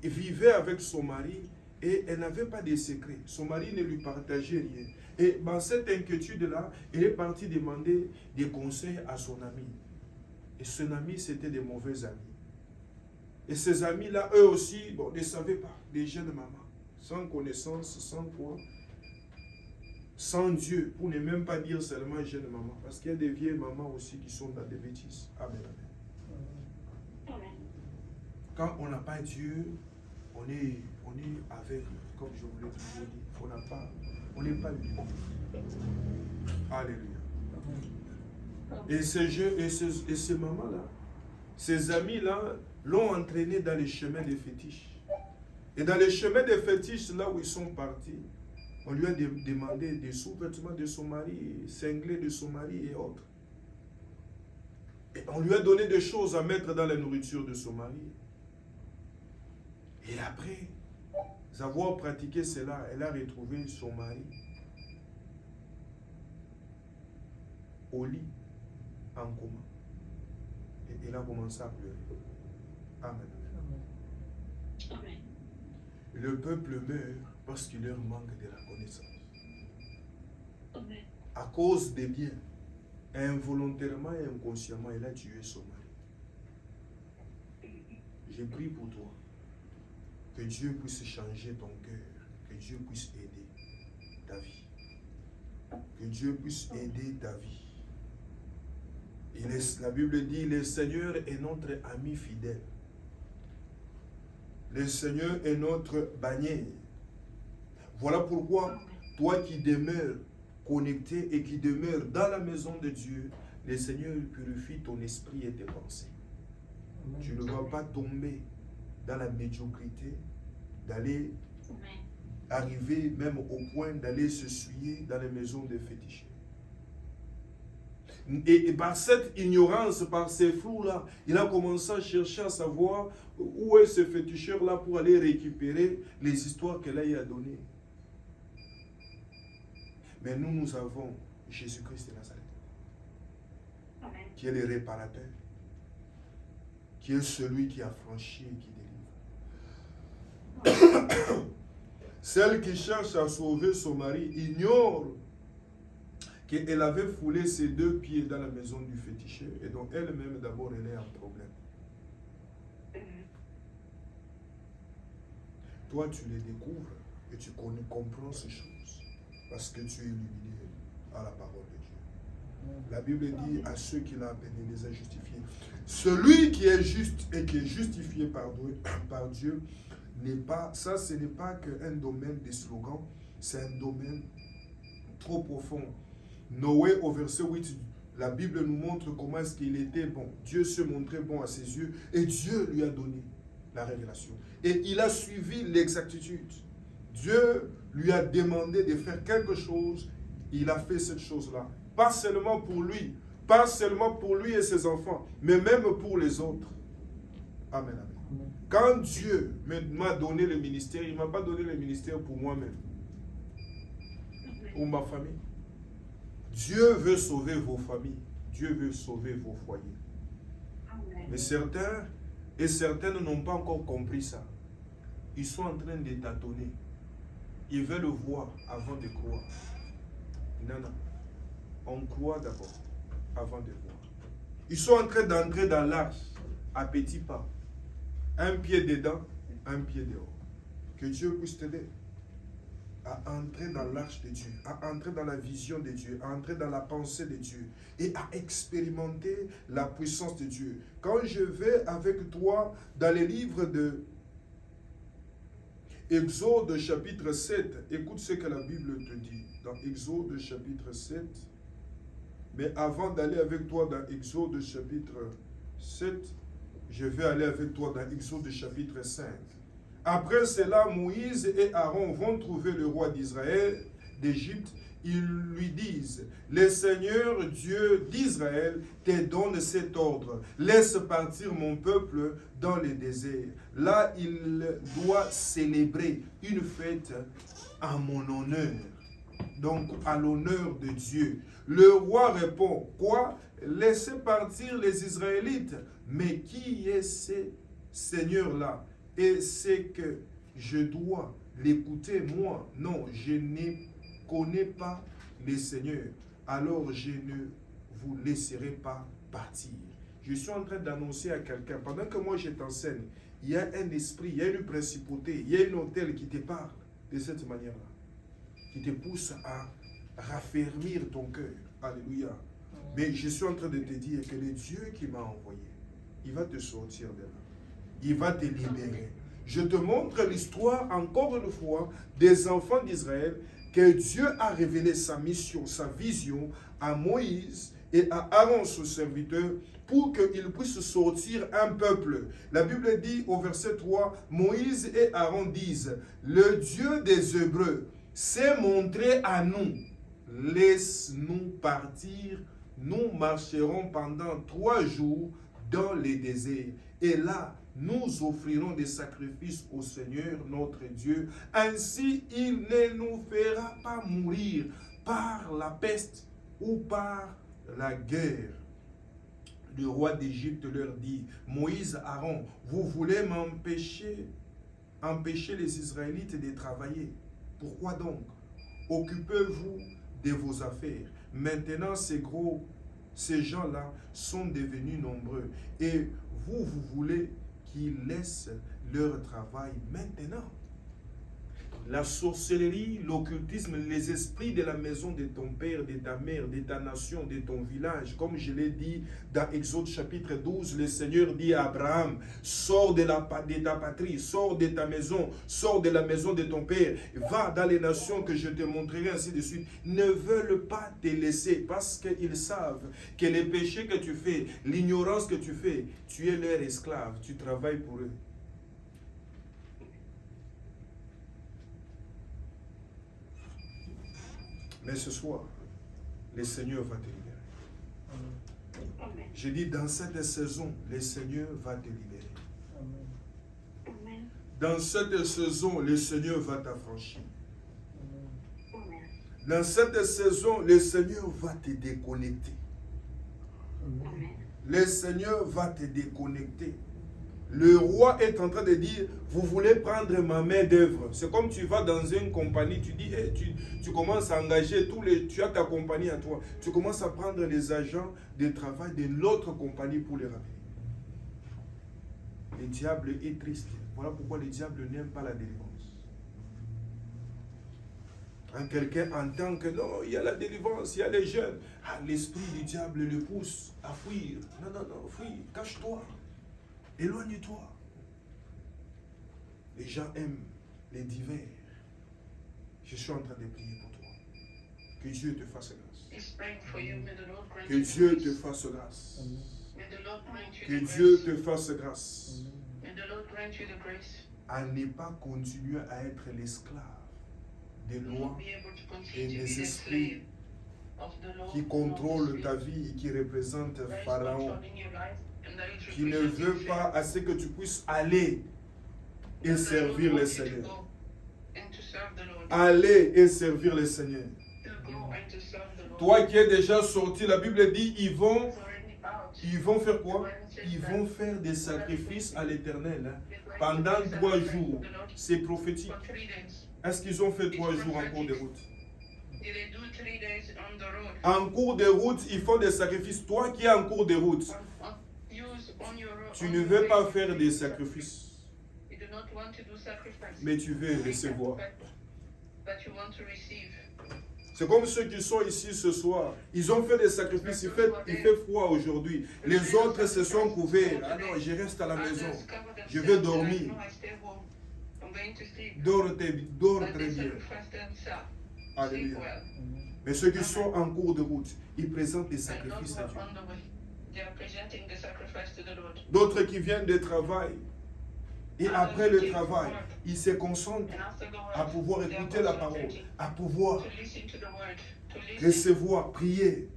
[SPEAKER 1] vivait avec son mari et elle n'avait pas de secret. Son mari ne lui partageait rien. Et dans cette inquiétude-là, elle est partie demander des conseils à son ami. Et son ami, c'était des mauvais amis. Et ces amis-là, eux aussi, bon, ne savaient pas, des jeunes mamans, sans connaissance, sans foi, sans Dieu, pour ne même pas dire seulement jeunes mamans, parce qu'il y a des vieilles mamans aussi qui sont dans des bêtises. Amen, amen. Quand on n'a pas Dieu, on est aveugle, comme je vous l'ai toujours dit. On n'est pas libre. Alléluia. Et ces mamans-là, ces amis-là, l'ont entraîné dans les chemins des fétiches. Et dans les chemins des fétiches, là où ils sont partis, on lui a demandé des sous-vêtements de son mari, cinglés de son mari et autres. Et on lui a donné des choses à mettre dans la nourriture de son mari. Et après avoir pratiqué cela, elle a retrouvé son mari au lit, en coma. Et elle a commencé à pleurer. Amen.
[SPEAKER 2] Amen.
[SPEAKER 1] Le peuple meurt parce qu'il leur manque de la connaissance.
[SPEAKER 2] Amen.
[SPEAKER 1] À cause des biens, involontairement et inconsciemment, elle a tué son mari. J'ai prié pour toi. Que Dieu puisse changer ton cœur. Que Dieu puisse aider ta vie. Que Dieu puisse aider ta vie. La Bible dit, le Seigneur est notre ami fidèle. Le Seigneur est notre bannière. Voilà pourquoi, toi qui demeures connecté et qui demeures dans la maison de Dieu, le Seigneur purifie ton esprit et tes pensées. Tu ne vas pas tomber dans la médiocrité, d'aller arriver même au point d'aller se souiller dans les maisons des féticheurs. Et par cette ignorance, par ces flous-là, il a commencé à chercher à savoir où est ce féticheur-là pour aller récupérer les histoires qu'elle a données. Mais nous avons Jésus-Christ de Nazareth, qui est le réparateur, qui est celui qui a franchi et qui délivre. Celle qui cherche à sauver son mari ignore qu'elle avait foulé ses 2 pieds dans la maison du féticheur et donc elle-même d'abord elle est en problème. Toi tu les découvres et tu comprends ces choses parce que tu es illuminé à la parole de Dieu. La Bible dit à ceux qu'il a appelés, les a justifiés. Celui qui est juste et qui est justifié par Dieu n'est pas, ça ce n'est pas qu'un domaine de slogan, c'est un domaine trop profond. Noé au verset 8, la Bible nous montre comment est-ce qu'il était bon. Dieu se montrait bon à ses yeux et Dieu lui a donné la révélation. Et il a suivi l'exactitude. Dieu lui a demandé de faire quelque chose, il a fait cette chose-là. Pas seulement pour lui, pas seulement pour lui et ses enfants, mais même pour les autres. Amen, amen. Quand Dieu m'a donné le ministère, il ne m'a pas donné le ministère pour moi-même ou ma famille. Dieu veut sauver vos familles. Dieu veut sauver vos foyers. Mais certains et certaines n'ont pas encore compris ça. Ils sont en train de tâtonner. Ils veulent voir avant de croire. Non, non. On croit d'abord avant de voir. Ils sont en train d'entrer dans l'arche à petits pas. Un pied dedans, un pied dehors. Que Dieu puisse t'aider à entrer dans l'arche de Dieu, à entrer dans la vision de Dieu, à entrer dans la pensée de Dieu et à expérimenter la puissance de Dieu. Quand je vais avec toi dans les livres de Exode chapitre 7, écoute ce que la Bible te dit. Dans Exode chapitre 7, Mais avant d'aller avec toi dans Exode chapitre 7, je vais aller avec toi dans Exode chapitre 5. Après cela, Moïse et Aaron vont trouver le roi d'Israël, d'Égypte. Ils lui disent, le Seigneur Dieu d'Israël te donne cet ordre. Laisse partir mon peuple dans le désert. Là, il doit célébrer une fête à mon honneur. Donc, à l'honneur de Dieu. Le roi répond, quoi? Laissez partir les Israélites. Mais qui est ce Seigneur-là? Et c'est que je dois l'écouter, moi? Non, je n'ai connais pas les seigneurs, alors je ne vous laisserai pas partir. Je suis en train d'annoncer à quelqu'un, pendant que moi je t'enseigne, il y a un esprit, il y a une principauté, il y a une autel qui te parle de cette manière-là, qui te pousse à raffermir ton cœur. Alléluia. Mais je suis en train de te dire que le Dieu qui m'a envoyé, il va te sortir de là. Il va te libérer. Je te montre l'histoire, encore une fois, des enfants d'Israël, que Dieu a révélé sa mission, sa vision à Moïse et à Aaron, son serviteur, pour qu'ils puissent sortir un peuple. La Bible dit au verset 3, Moïse et Aaron disent, le Dieu des Hébreux s'est montré à nous. Laisse-nous partir, nous marcherons pendant 3 jours dans les déserts. Et là, nous offrirons des sacrifices au Seigneur notre Dieu. Ainsi, il ne nous fera pas mourir par la peste ou par la guerre. Le roi d'Égypte leur dit, Moïse, Aaron, vous voulez empêcher les Israélites de travailler. Pourquoi donc? Occupez-vous de vos affaires. Maintenant, ces gens-là sont devenus nombreux. Et vous voulez qu'ils laissent leur travail maintenant. La sorcellerie, l'occultisme, les esprits de la maison de ton père, de ta mère, de ta nation, de ton village, comme je l'ai dit dans Exode chapitre 12, le Seigneur dit à Abraham, sors de ta patrie, sors de ta maison, sors de la maison de ton père, va dans les nations que je te montrerai, ainsi de suite. Ne veulent pas te laisser parce qu'ils savent que les péchés que tu fais, l'ignorance que tu fais, tu es leur esclave, tu travailles pour eux. Mais ce soir, le Seigneur va te libérer.
[SPEAKER 2] Amen.
[SPEAKER 1] Je dis, dans cette saison, le Seigneur va te libérer.
[SPEAKER 2] Amen.
[SPEAKER 1] Dans cette saison, le Seigneur va t'affranchir.
[SPEAKER 2] Amen.
[SPEAKER 1] Dans cette saison, le Seigneur va te déconnecter.
[SPEAKER 2] Amen.
[SPEAKER 1] Le Seigneur va te déconnecter. Le roi est en train de dire, vous voulez prendre ma main d'œuvre. C'est comme tu vas dans une compagnie, tu dis, hey, tu commences à engager tu as ta compagnie à toi. Tu commences à prendre les agents de travail de l'autre compagnie pour les ramener. Le diable est triste. Voilà pourquoi le diable n'aime pas la délivrance. Quand quelqu'un entend que non, il y a la délivrance, il y a les jeunes, l'esprit du diable le pousse à fuir. Non, fuis, cache-toi. Éloigne-toi. Les gens aiment les divers. Je suis en train de prier pour toi. Que Dieu te fasse grâce. Que Dieu te fasse grâce. Que Dieu te fasse grâce. À ne pas continuer à être l'esclave des lois et des esprits qui contrôlent ta vie et qui représentent Pharaon, qui ne veut pas à ce que tu puisses aller et servir le Seigneur. Aller et servir le Seigneur. Toi qui es déjà sorti, la Bible dit, ils vont faire quoi? Ils vont faire des sacrifices à l'Éternel pendant 3 jours. C'est prophétique. Est-ce qu'ils ont fait 3 jours en cours de route? En cours de route, ils font des sacrifices. Toi qui es en cours de route, tu ne veux pas faire des sacrifices, mais tu veux recevoir. C'est comme ceux qui sont ici ce soir. Ils ont fait des sacrifices. Il fait froid aujourd'hui. Les autres se sont couverts. Ah non, je reste à la maison. Je vais dormir. Dors très bien. Alléluia. Mais ceux qui sont en cours de route, ils présentent des
[SPEAKER 2] And those
[SPEAKER 1] sacrifices
[SPEAKER 2] who
[SPEAKER 1] à
[SPEAKER 2] are
[SPEAKER 1] Dieu.
[SPEAKER 2] on the way, they are presenting the sacrifice to the Lord.
[SPEAKER 1] D'autres qui viennent de travail. Et après le travail, ils se concentrent
[SPEAKER 2] And after the
[SPEAKER 1] à
[SPEAKER 2] word,
[SPEAKER 1] pouvoir
[SPEAKER 2] they are
[SPEAKER 1] écouter la parole,
[SPEAKER 2] concentrating
[SPEAKER 1] à pouvoir
[SPEAKER 2] to listen to the word, to listen,
[SPEAKER 1] recevoir, prier.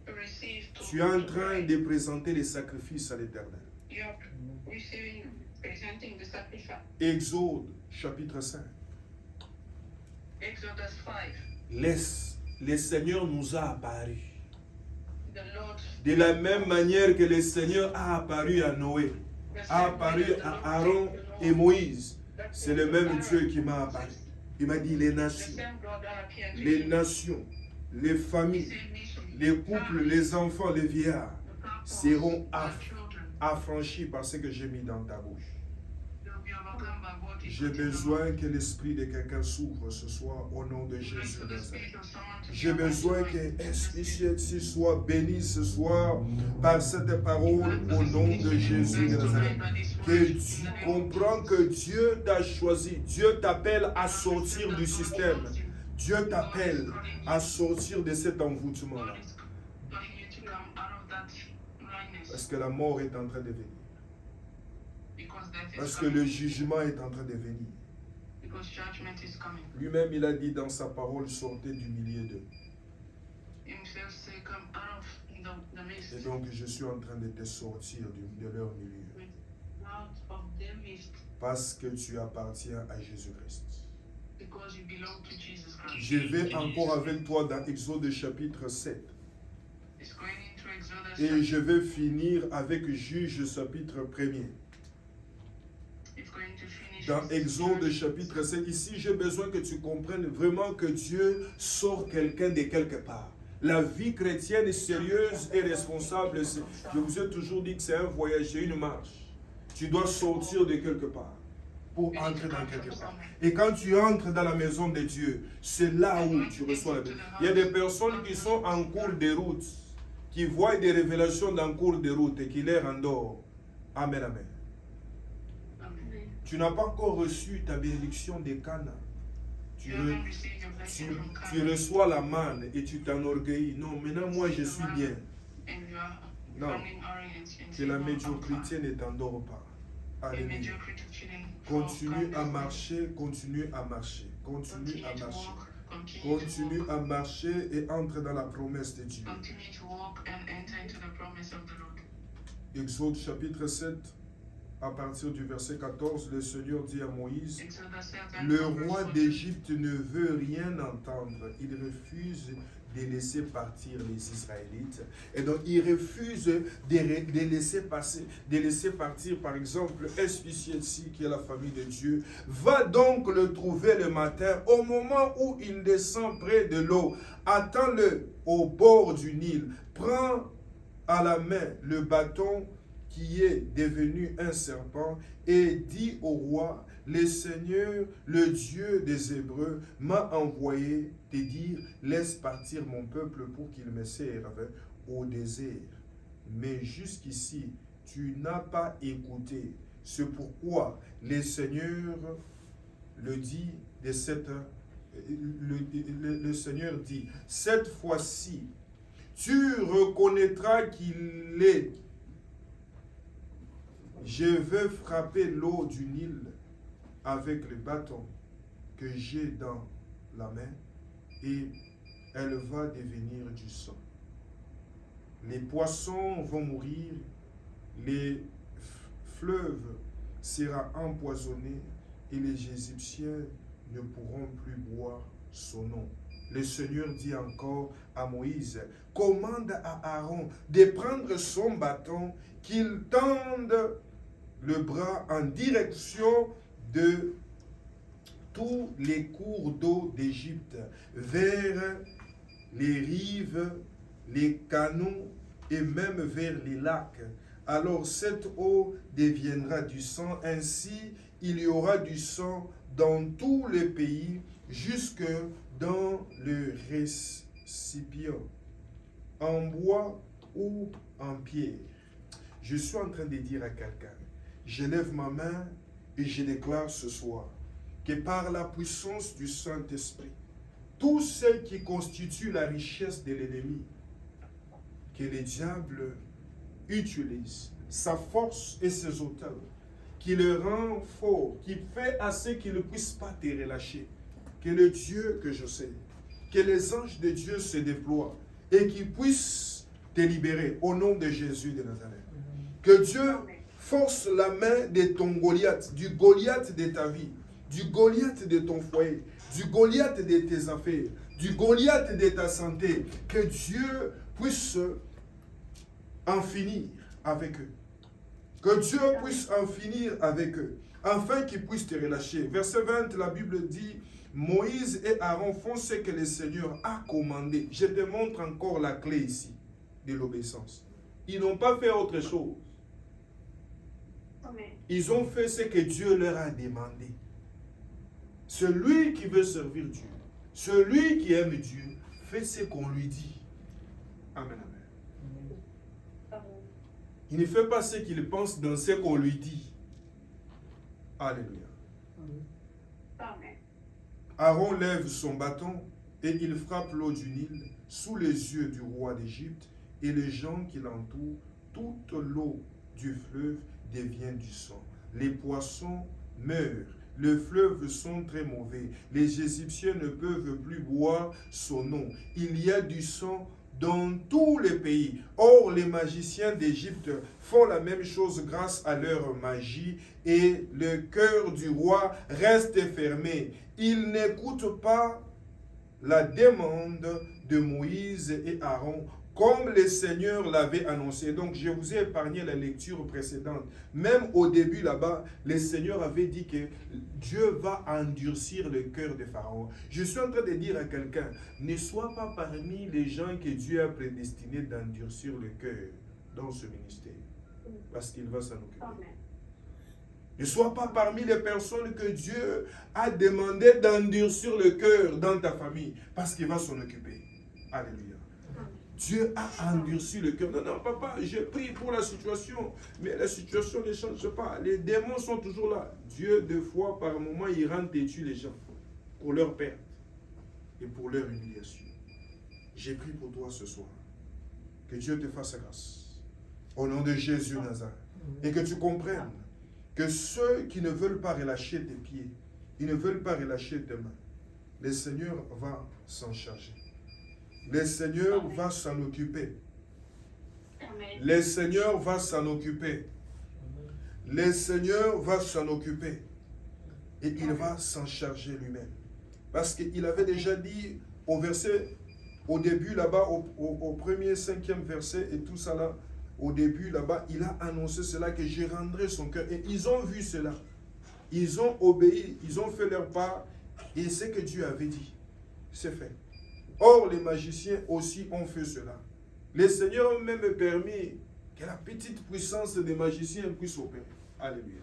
[SPEAKER 2] to receive, to
[SPEAKER 1] Tu es en
[SPEAKER 2] to
[SPEAKER 1] train
[SPEAKER 2] pray.
[SPEAKER 1] de présenter les sacrifices à l'Éternel.
[SPEAKER 2] You are receiving, presenting the sacrifice.
[SPEAKER 1] Exode chapitre 5.
[SPEAKER 2] Exodus 5.
[SPEAKER 1] Le Seigneur nous a apparu.
[SPEAKER 2] The Lord,
[SPEAKER 1] De la même manière que le Seigneur a apparu à Noé,
[SPEAKER 2] the
[SPEAKER 1] a
[SPEAKER 2] same way
[SPEAKER 1] apparu
[SPEAKER 2] that the
[SPEAKER 1] à
[SPEAKER 2] Lord
[SPEAKER 1] Aaron
[SPEAKER 2] came to Noah,
[SPEAKER 1] et Moïse.
[SPEAKER 2] that
[SPEAKER 1] C'est
[SPEAKER 2] came
[SPEAKER 1] le
[SPEAKER 2] to
[SPEAKER 1] même
[SPEAKER 2] Aaron
[SPEAKER 1] Dieu qui
[SPEAKER 2] and
[SPEAKER 1] m'a
[SPEAKER 2] Moses.
[SPEAKER 1] apparu. Il m'a dit les
[SPEAKER 2] The
[SPEAKER 1] nations,
[SPEAKER 2] same God that appeared to
[SPEAKER 1] les
[SPEAKER 2] you.
[SPEAKER 1] nations, les
[SPEAKER 2] The
[SPEAKER 1] familles,
[SPEAKER 2] same nation,
[SPEAKER 1] les couples, les enfants, les vieillards
[SPEAKER 2] the couples,
[SPEAKER 1] seront
[SPEAKER 2] the children,
[SPEAKER 1] affranchis par ce que j'ai mis dans ta bouche.
[SPEAKER 2] they will be overcome by what you
[SPEAKER 1] J'ai
[SPEAKER 2] put in the
[SPEAKER 1] besoin que l'esprit de quelqu'un s'ouvre ce soir au nom de
[SPEAKER 2] mouth.
[SPEAKER 1] Jésus
[SPEAKER 2] For
[SPEAKER 1] de
[SPEAKER 2] the
[SPEAKER 1] Nazareth.
[SPEAKER 2] spirit of someone to
[SPEAKER 1] J'ai
[SPEAKER 2] be
[SPEAKER 1] besoin
[SPEAKER 2] awakened.
[SPEAKER 1] que Esprit soit béni ce soir par cette parole au nom de Jésus de Nazareth. Que tu comprends que Dieu t'a choisi, Dieu t'appelle à sortir du système, Dieu t'appelle à sortir de cet envoûtement-là.
[SPEAKER 2] God is calling you to come out of that blindness,
[SPEAKER 1] Parce que la mort est en train de venir,
[SPEAKER 2] because death is
[SPEAKER 1] parce que
[SPEAKER 2] coming,
[SPEAKER 1] le jugement est en train de venir.
[SPEAKER 2] because judgment is coming.
[SPEAKER 1] Lui-même, il a dit dans sa parole, sortez du milieu d'eux.
[SPEAKER 2] Himself say, come out of the mist,
[SPEAKER 1] Et donc, je suis en train de te sortir de leur milieu.
[SPEAKER 2] out of the mist,
[SPEAKER 1] Parce que tu appartiens à Jésus-Christ.
[SPEAKER 2] because you belong to Jesus Christ.
[SPEAKER 1] Je vais encore avec toi dans Exode chapitre 7.
[SPEAKER 2] It's going into Exodus.
[SPEAKER 1] Et je vais finir avec Juge chapitre 1er.
[SPEAKER 2] It's going to finish
[SPEAKER 1] Dans
[SPEAKER 2] with
[SPEAKER 1] Exode chapitre 7, ici j'ai besoin que tu comprennes vraiment que Dieu sort quelqu'un de quelque part. La vie chrétienne est sérieuse et responsable. Je vous ai toujours dit que c'est un voyage, c'est une marche. Tu dois sortir de quelque part pour entrer dans quelque part. Et quand tu entres dans la maison de Dieu, c'est là où tu reçois la bénédiction. Il y a des personnes qui sont en cours de route, qui voient des révélations dans le cours de route et qui les endorment. Amen, amen.
[SPEAKER 2] Amen.
[SPEAKER 1] Tu n'as pas encore reçu ta bénédiction de Cana. Tu,
[SPEAKER 2] You
[SPEAKER 1] re-
[SPEAKER 2] haven't received your
[SPEAKER 1] tu,
[SPEAKER 2] blessing from
[SPEAKER 1] tu
[SPEAKER 2] Canaan,
[SPEAKER 1] reçois la manne et tu t'enorgueillis. Non, maintenant moi je suis bien.
[SPEAKER 2] and you are
[SPEAKER 1] Non.
[SPEAKER 2] founding arrogance and
[SPEAKER 1] Que la
[SPEAKER 2] saying,
[SPEAKER 1] médiocrité ne t'endort pas.
[SPEAKER 2] a
[SPEAKER 1] Alléluia.
[SPEAKER 2] mediocrity feeling for
[SPEAKER 1] Continue à
[SPEAKER 2] kindness.
[SPEAKER 1] marcher, continue à marcher, continue à
[SPEAKER 2] Continue to
[SPEAKER 1] marcher.
[SPEAKER 2] walk, continue to
[SPEAKER 1] Continue
[SPEAKER 2] walk,
[SPEAKER 1] à marcher et entre dans la promesse de Dieu.
[SPEAKER 2] continue to walk and enter into the promise of the Lord.
[SPEAKER 1] Exode chapitre 7, à partir du verset 14, le Seigneur dit à Moïse,
[SPEAKER 2] Exodus 7,
[SPEAKER 1] le
[SPEAKER 2] verse
[SPEAKER 1] roi
[SPEAKER 2] 14.
[SPEAKER 1] d'Égypte ne veut rien entendre. Il refuse de laisser partir les Israélites. Et donc, il refuse de laisser passer, de laisser partir, par exemple, Espicietsi, qui est la famille de Dieu. Va donc le trouver le matin, au moment où il descend près de l'eau. Attends-le au bord du Nil. Prends à la main le bâton qui est devenu un serpent et dit au roi, le Seigneur, le Dieu des Hébreux, m'a envoyé te dire, laisse partir mon peuple pour qu'il me serve au désert. Mais jusqu'ici, tu n'as pas écouté. C'est pourquoi le Seigneur le dit de cette, le Seigneur dit, cette fois-ci, tu reconnaîtras qu'il est. Je vais frapper l'eau du Nil avec le bâton que j'ai dans la main et elle va devenir du sang. Les poissons vont mourir, les fleuves seront empoisonnés et les Égyptiens ne pourront plus boire son eau. Le Seigneur dit encore à Moïse, commande à Aaron de prendre son bâton, qu'il tende le bras en direction de tous les cours d'eau d'Égypte, vers les rives, les canaux et même vers les lacs. Alors cette eau deviendra du sang, ainsi il y aura du sang dans tous les pays, jusque dans le récipient, en bois ou en pierre. Je suis en train de dire à quelqu'un, je lève ma main et je déclare ce soir que par la puissance du Saint-Esprit, tout ce qui constitue la richesse de l'ennemi, que le diable utilise, sa force et ses hôtels, qui le rend fort, qui fait assez qu'il ne puisse pas te relâcher. Que le Dieu que je sais, que les anges de Dieu se déploient et qu'ils puissent te libérer au nom de Jésus de Nazareth. Que Dieu force la main de ton Goliath, du Goliath de ta vie, du Goliath de ton foyer, du Goliath de tes affaires, du Goliath de ta santé. Que Dieu puisse en finir avec eux. Que Dieu puisse en finir avec eux, afin qu'ils puissent te relâcher. Verset 20, la Bible dit, Moïse et Aaron font ce que le Seigneur a commandé. Je te montre encore la clé ici de l'obéissance. Ils n'ont pas fait autre chose. Ils ont fait ce que Dieu leur a demandé. Celui qui veut servir Dieu, celui qui aime Dieu, fait ce qu'on lui dit. Amen, amen. Il ne fait pas ce qu'il pense dans ce qu'on lui dit. Alléluia.
[SPEAKER 2] Amen.
[SPEAKER 1] Aaron lève son bâton et il frappe l'eau du Nil sous les yeux du roi d'Égypte et les gens qui l'entourent. Toute l'eau du fleuve devient du sang. Les poissons meurent. Les fleuves sont très mauvais. Les Égyptiens ne peuvent plus boire son eau. Il y a du sang dans tous les pays. Or, les magiciens d'Égypte font la même chose grâce à leur magie et le cœur du roi reste fermé. Il n'écoute pas la demande de Moïse et Aaron comme le Seigneur l'avait annoncé. Donc, je vous ai épargné la lecture précédente. Même au début là-bas, le Seigneur avait dit que Dieu va endurcir le cœur de Pharaon. Je suis en train de dire à quelqu'un, ne sois pas parmi les gens que Dieu a prédestinés d'endurcir le cœur dans ce ministère. Parce qu'il va s'en occuper. Ne sois pas parmi les personnes que Dieu a demandé d'endurcir le cœur dans ta famille. Parce qu'il va s'en occuper. Alléluia. Dieu a endurci le cœur. Non, non, papa, j'ai prié pour la situation, mais la situation ne change pas. Les démons sont toujours là. Dieu, deux fois par moment, il rentre et tue les gens pour leur perte et pour leur humiliation. J'ai prié pour toi ce soir. Que Dieu te fasse grâce. Au nom de Jésus Nazareth. Et que tu comprennes que ceux qui ne veulent pas relâcher tes pieds, ils ne veulent pas relâcher tes mains, le Seigneur va s'en charger. Le Seigneur va s'en occuper. Le Seigneur va s'en occuper. Le Seigneur va s'en occuper. Et il va s'en charger lui-même. Parce qu'il avait déjà dit au début là-bas, au premier, 5e verset et tout ça là, au début là-bas, il a annoncé cela, que je rendrai son cœur. Et ils ont vu cela. Ils ont obéi, ils ont fait leur part. Et ce que Dieu avait dit, c'est fait. Or, les magiciens aussi ont fait cela. Le Seigneur a même permis que la petite puissance des magiciens puisse opérer. Alléluia.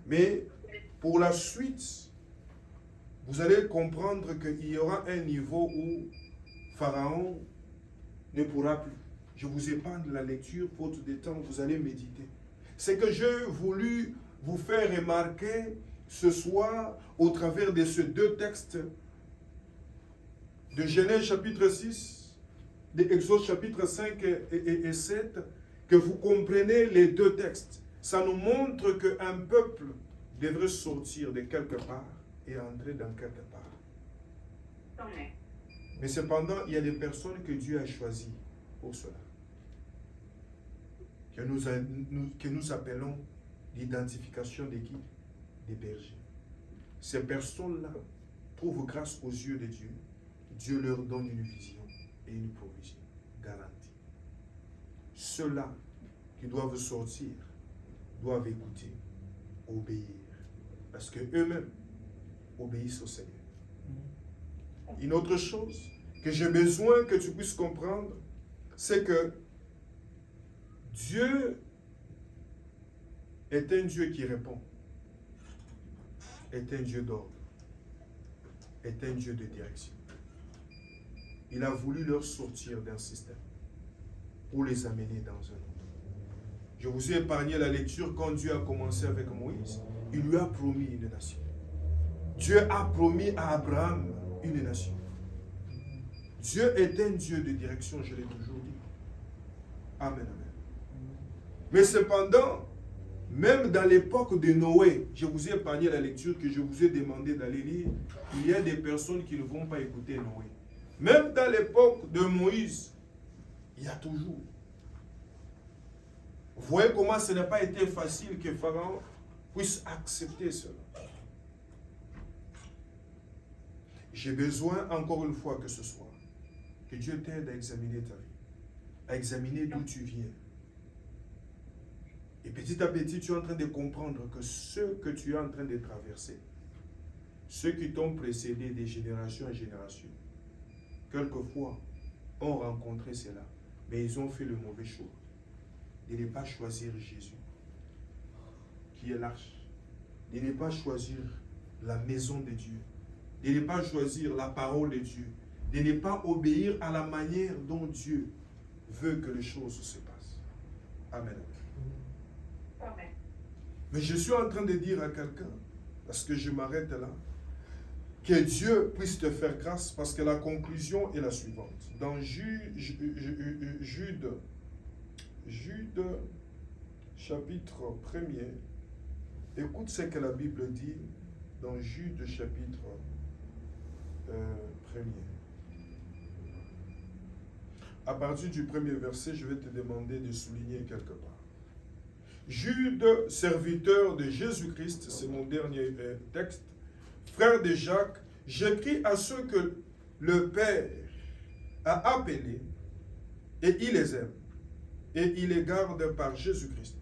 [SPEAKER 1] Mais pour la suite, vous allez comprendre qu'il y aura un niveau où Pharaon ne pourra plus. Je vous épargne la lecture, faute de temps, vous allez méditer. C'est que j'ai voulu vous faire remarquer ce soir, au travers de ces deux textes, de Genèse chapitre 6, de Exode chapitre 5 et 7, que vous comprenez les deux textes. Ça nous montre qu'un peuple devrait sortir de quelque part et entrer dans quelque part. Mais cependant, il y a des personnes que Dieu a choisies pour cela. Que nous appelons l'identification d'équipe des bergers. Ces personnes-là trouvent grâce aux yeux de Dieu. Dieu leur donne une vision et une provision garantie. Ceux-là qui doivent sortir doivent écouter, obéir, parce qu'eux-mêmes obéissent au Seigneur. Une autre chose que j'ai besoin que tu puisses comprendre, c'est que Dieu est un Dieu qui répond, est un Dieu d'ordre, est un Dieu de direction. Il a voulu leur sortir d'un système pour les amener dans un autre. Je vous ai épargné la lecture quand Dieu a commencé avec Moïse. Il lui a promis une nation. Dieu a promis à Abraham une nation. Dieu est un Dieu de direction, je l'ai toujours dit. Amen, amen. Mais cependant, même dans l'époque de Noé, je vous ai épargné la lecture que je vous ai demandé d'aller lire, il y a des personnes qui ne vont pas écouter Noé. Même dans l'époque de Moïse, il y a toujours. Vous voyez comment ce n'a pas été facile que Pharaon puisse accepter cela. J'ai besoin, encore une fois, que ce soit, que Dieu t'aide à examiner ta vie, à examiner d'où tu viens. Et petit à petit, tu es en train de comprendre que ce que tu es en train de traverser, ceux qui t'ont précédé de génération en génération, quelquefois ont rencontré cela, mais ils ont fait le mauvais choix de ne pas choisir Jésus, qui est l'arche, de ne pas choisir la maison de Dieu, de ne pas choisir la parole de Dieu, de ne pas obéir à la manière dont Dieu veut que les choses se passent. Amen.
[SPEAKER 2] Amen.
[SPEAKER 1] Mais je suis en train de dire à quelqu'un, parce que je m'arrête là, que Dieu puisse te faire grâce, parce que la conclusion est la suivante. Dans Jude, chapitre 1er, écoute ce que la Bible dit dans Jude, chapitre 1er. À partir du premier verset, je vais te demander de souligner quelque part. Jude, serviteur de Jésus-Christ, c'est mon dernier texte, frère de Jacques, j'écris à ceux que le Père a appelés, et il les aime, et il les garde par Jésus-Christ.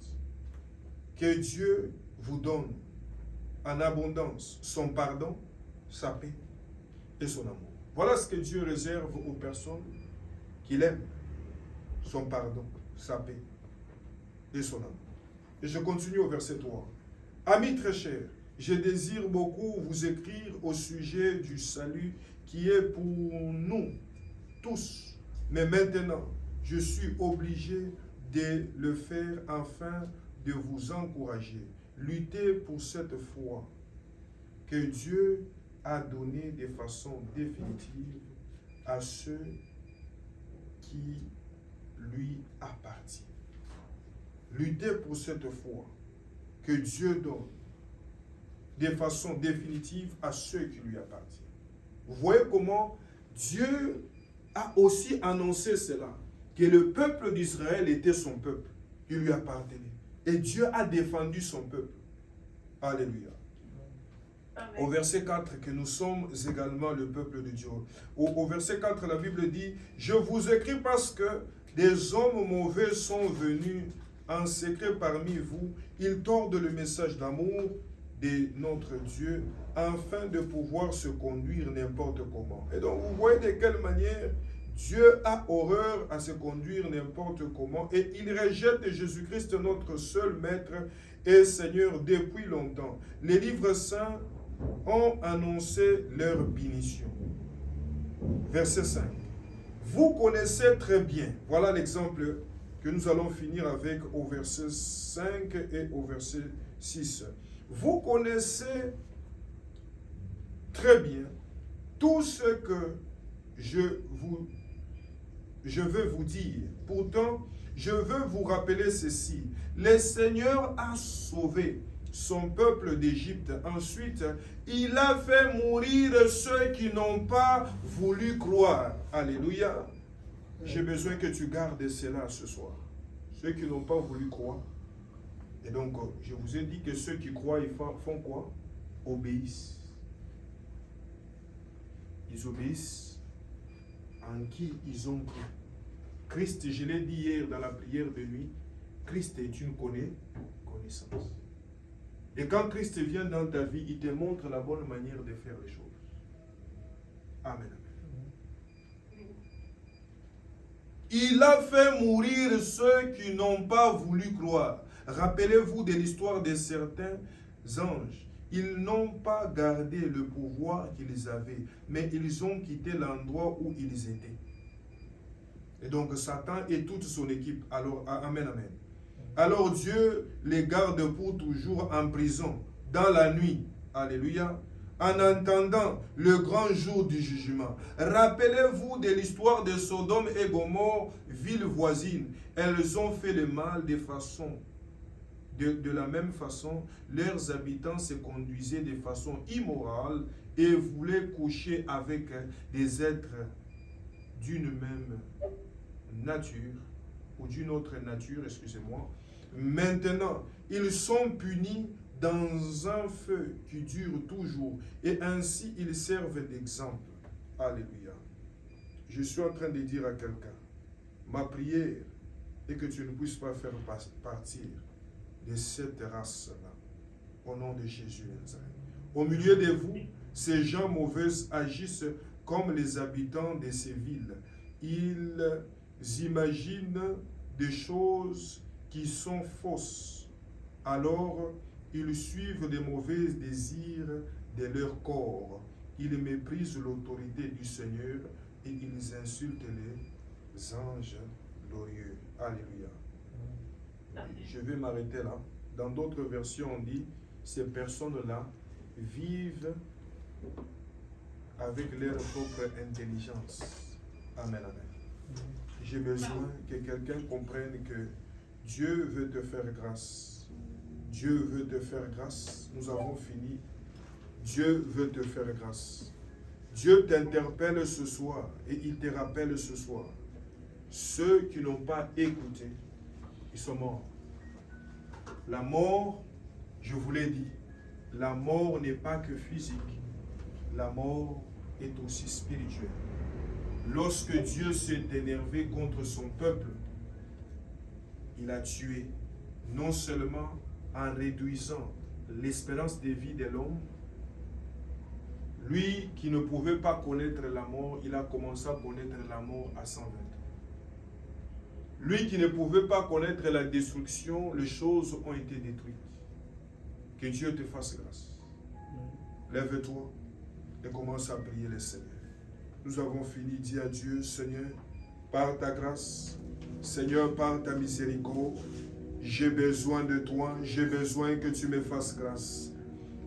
[SPEAKER 1] Que Dieu vous donne en abondance son pardon, sa paix et son amour. Voilà ce que Dieu réserve aux personnes qu'il aime, son pardon, sa paix et son amour. Et je continue au verset 3. Amis très chers, je désire beaucoup vous écrire au sujet du salut qui est pour nous tous. Mais maintenant, je suis obligé de le faire afin de vous encourager. Luttez pour cette foi que Dieu a donnée de façon définitive à ceux qui lui appartiennent. Luttez pour cette foi que Dieu donne de façon définitive à ceux qui lui appartiennent. Vous voyez comment Dieu a aussi annoncé cela, que le peuple d'Israël était son peuple, qui lui appartenait. Et Dieu a défendu son peuple. Alléluia.
[SPEAKER 2] Amen.
[SPEAKER 1] Au verset 4, que nous sommes également le peuple de Dieu. Au verset 4, la Bible dit, « Je vous écris parce que des hommes mauvais sont venus en secret parmi vous. Ils tordent le message d'amour de notre Dieu afin de pouvoir se conduire n'importe comment. » Et donc, vous voyez de quelle manière Dieu a horreur à se conduire n'importe comment et il rejette Jésus-Christ, notre seul Maître et Seigneur, depuis longtemps. Les livres saints ont annoncé leur bénédiction. Verset 5. Vous connaissez très bien, voilà l'exemple que nous allons finir avec au verset 5 et au verset 6. Vous connaissez très bien tout ce que je veux vous dire. Pourtant, je veux vous rappeler ceci. Le Seigneur a sauvé son peuple d'Égypte. Ensuite, il a fait mourir ceux qui n'ont pas voulu croire. Alléluia. J'ai besoin que tu gardes cela ce soir. Ceux qui n'ont pas voulu croire. Et donc, je vous ai dit que ceux qui croient, ils font quoi? Obéissent. Ils obéissent en qui ils ont cru. Christ, je l'ai dit hier dans la prière de nuit, Christ est une connaissance. Et quand Christ vient dans ta vie, il te montre la bonne manière de faire les choses. Amen. Il a fait mourir ceux qui n'ont pas voulu croire. Rappelez-vous de l'histoire de certains anges. Ils n'ont pas gardé le pouvoir qu'ils avaient, mais ils ont quitté l'endroit où ils étaient. Et donc Satan et toute son équipe. Alors, amen, amen. Alors Dieu les garde pour toujours en prison, dans la nuit. Alléluia. en attendant le grand jour du jugement. Rappelez-vous de l'histoire de Sodome et Gomorrhe, villes voisines. Elles ont fait le mal de la même façon. Leurs habitants se conduisaient de façon immorale et voulaient coucher avec des êtres d'une même nature, ou d'une autre nature, excusez-moi. Maintenant, ils sont punis dans un feu qui dure toujours, et ainsi ils servent d'exemple. Alléluia. Je suis en train de dire à quelqu'un, ma prière est que tu ne puisses pas faire partir de cette race-là, au nom de Jésus de Nazareth. Au milieu de vous, ces gens mauvais agissent comme les habitants de ces villes. Ils imaginent des choses qui sont fausses. Alors, ils suivent des mauvais désirs de leur corps. Ils méprisent l'autorité du Seigneur et ils insultent les anges glorieux. Alléluia. Je vais m'arrêter là. Dans d'autres versions, on dit, ces personnes-là vivent avec leur propre intelligence. Amen, amen. J'ai besoin que quelqu'un comprenne que Dieu veut te faire grâce. Dieu veut te faire grâce. Nous avons fini. Dieu veut te faire grâce. Dieu t'interpelle ce soir et il te rappelle ce soir. Ceux qui n'ont pas écouté, ils sont morts. La mort, je vous l'ai dit, la mort n'est pas que physique. La mort est aussi spirituelle. Lorsque Dieu s'est énervé contre son peuple, il a tué, non seulement en réduisant l'espérance de vie de l'homme, lui qui ne pouvait pas connaître la mort, il a commencé à connaître la mort à 120 ans. Lui qui ne pouvait pas connaître la destruction, les choses ont été détruites. Que Dieu te fasse grâce. Lève-toi et commence à prier le Seigneur. Nous avons fini, dis à Dieu, Seigneur, par ta grâce, Seigneur, par ta miséricorde, j'ai besoin de toi, j'ai besoin que tu me fasses grâce.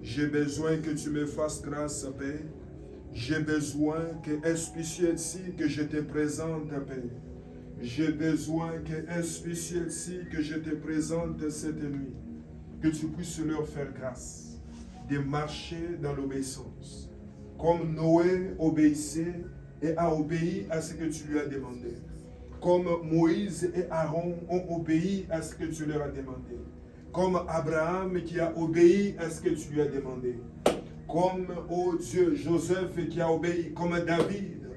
[SPEAKER 1] J'ai besoin que tu me fasses grâce, Père. J'ai besoin que ici que je te présente, Père. J'ai besoin que ici que je te présente cette nuit. Que tu puisses leur faire grâce de marcher dans l'obéissance. Comme Noé obéissait et a obéi à ce que tu lui as demandé. Comme Moïse et Aaron ont obéi à ce que tu leur as demandé. Comme Abraham qui a obéi à ce que tu lui as demandé. Comme, oh Dieu, Joseph qui a obéi. Comme David,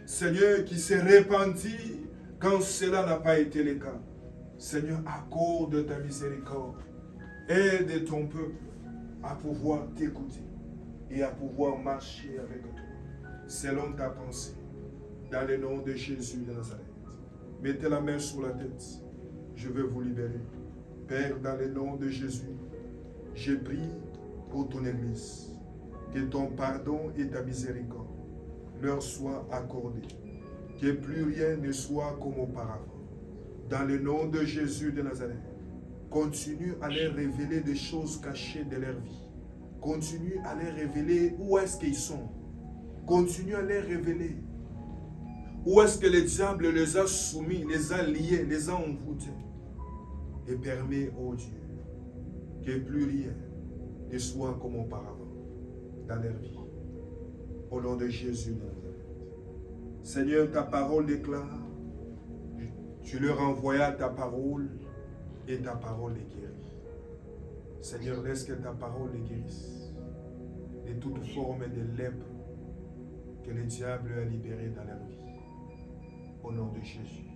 [SPEAKER 1] Seigneur, qui s'est repenti quand cela n'a pas été le cas. Seigneur, accorde ta miséricorde. Aide ton peuple à pouvoir t'écouter et à pouvoir marcher avec toi, selon ta pensée, dans le nom de Jésus de Nazareth. Mettez la main sur la tête. Je veux vous libérer. Père, dans le nom de Jésus, je prie pour ton Église. Que ton pardon et ta miséricorde leur soient accordés. Que plus rien ne soit comme auparavant. Dans le nom de Jésus de Nazareth, continue à leur révéler des choses cachées de leur vie. Continue à leur révéler où est-ce qu'ils sont. Continue à leur révéler où est-ce que le diable les a soumis, les a liés, les a envoûtés. Et permet, oh Dieu, que plus rien ne soit comme auparavant dans leur vie. Au nom de Jésus de Nazareth. Seigneur, ta parole déclare, tu leur envoyas ta parole et ta parole les guérit. Seigneur, laisse que ta parole les guérisse de toute forme de lèpre que le diable a libérée dans leur vie. Au nom de Jésus.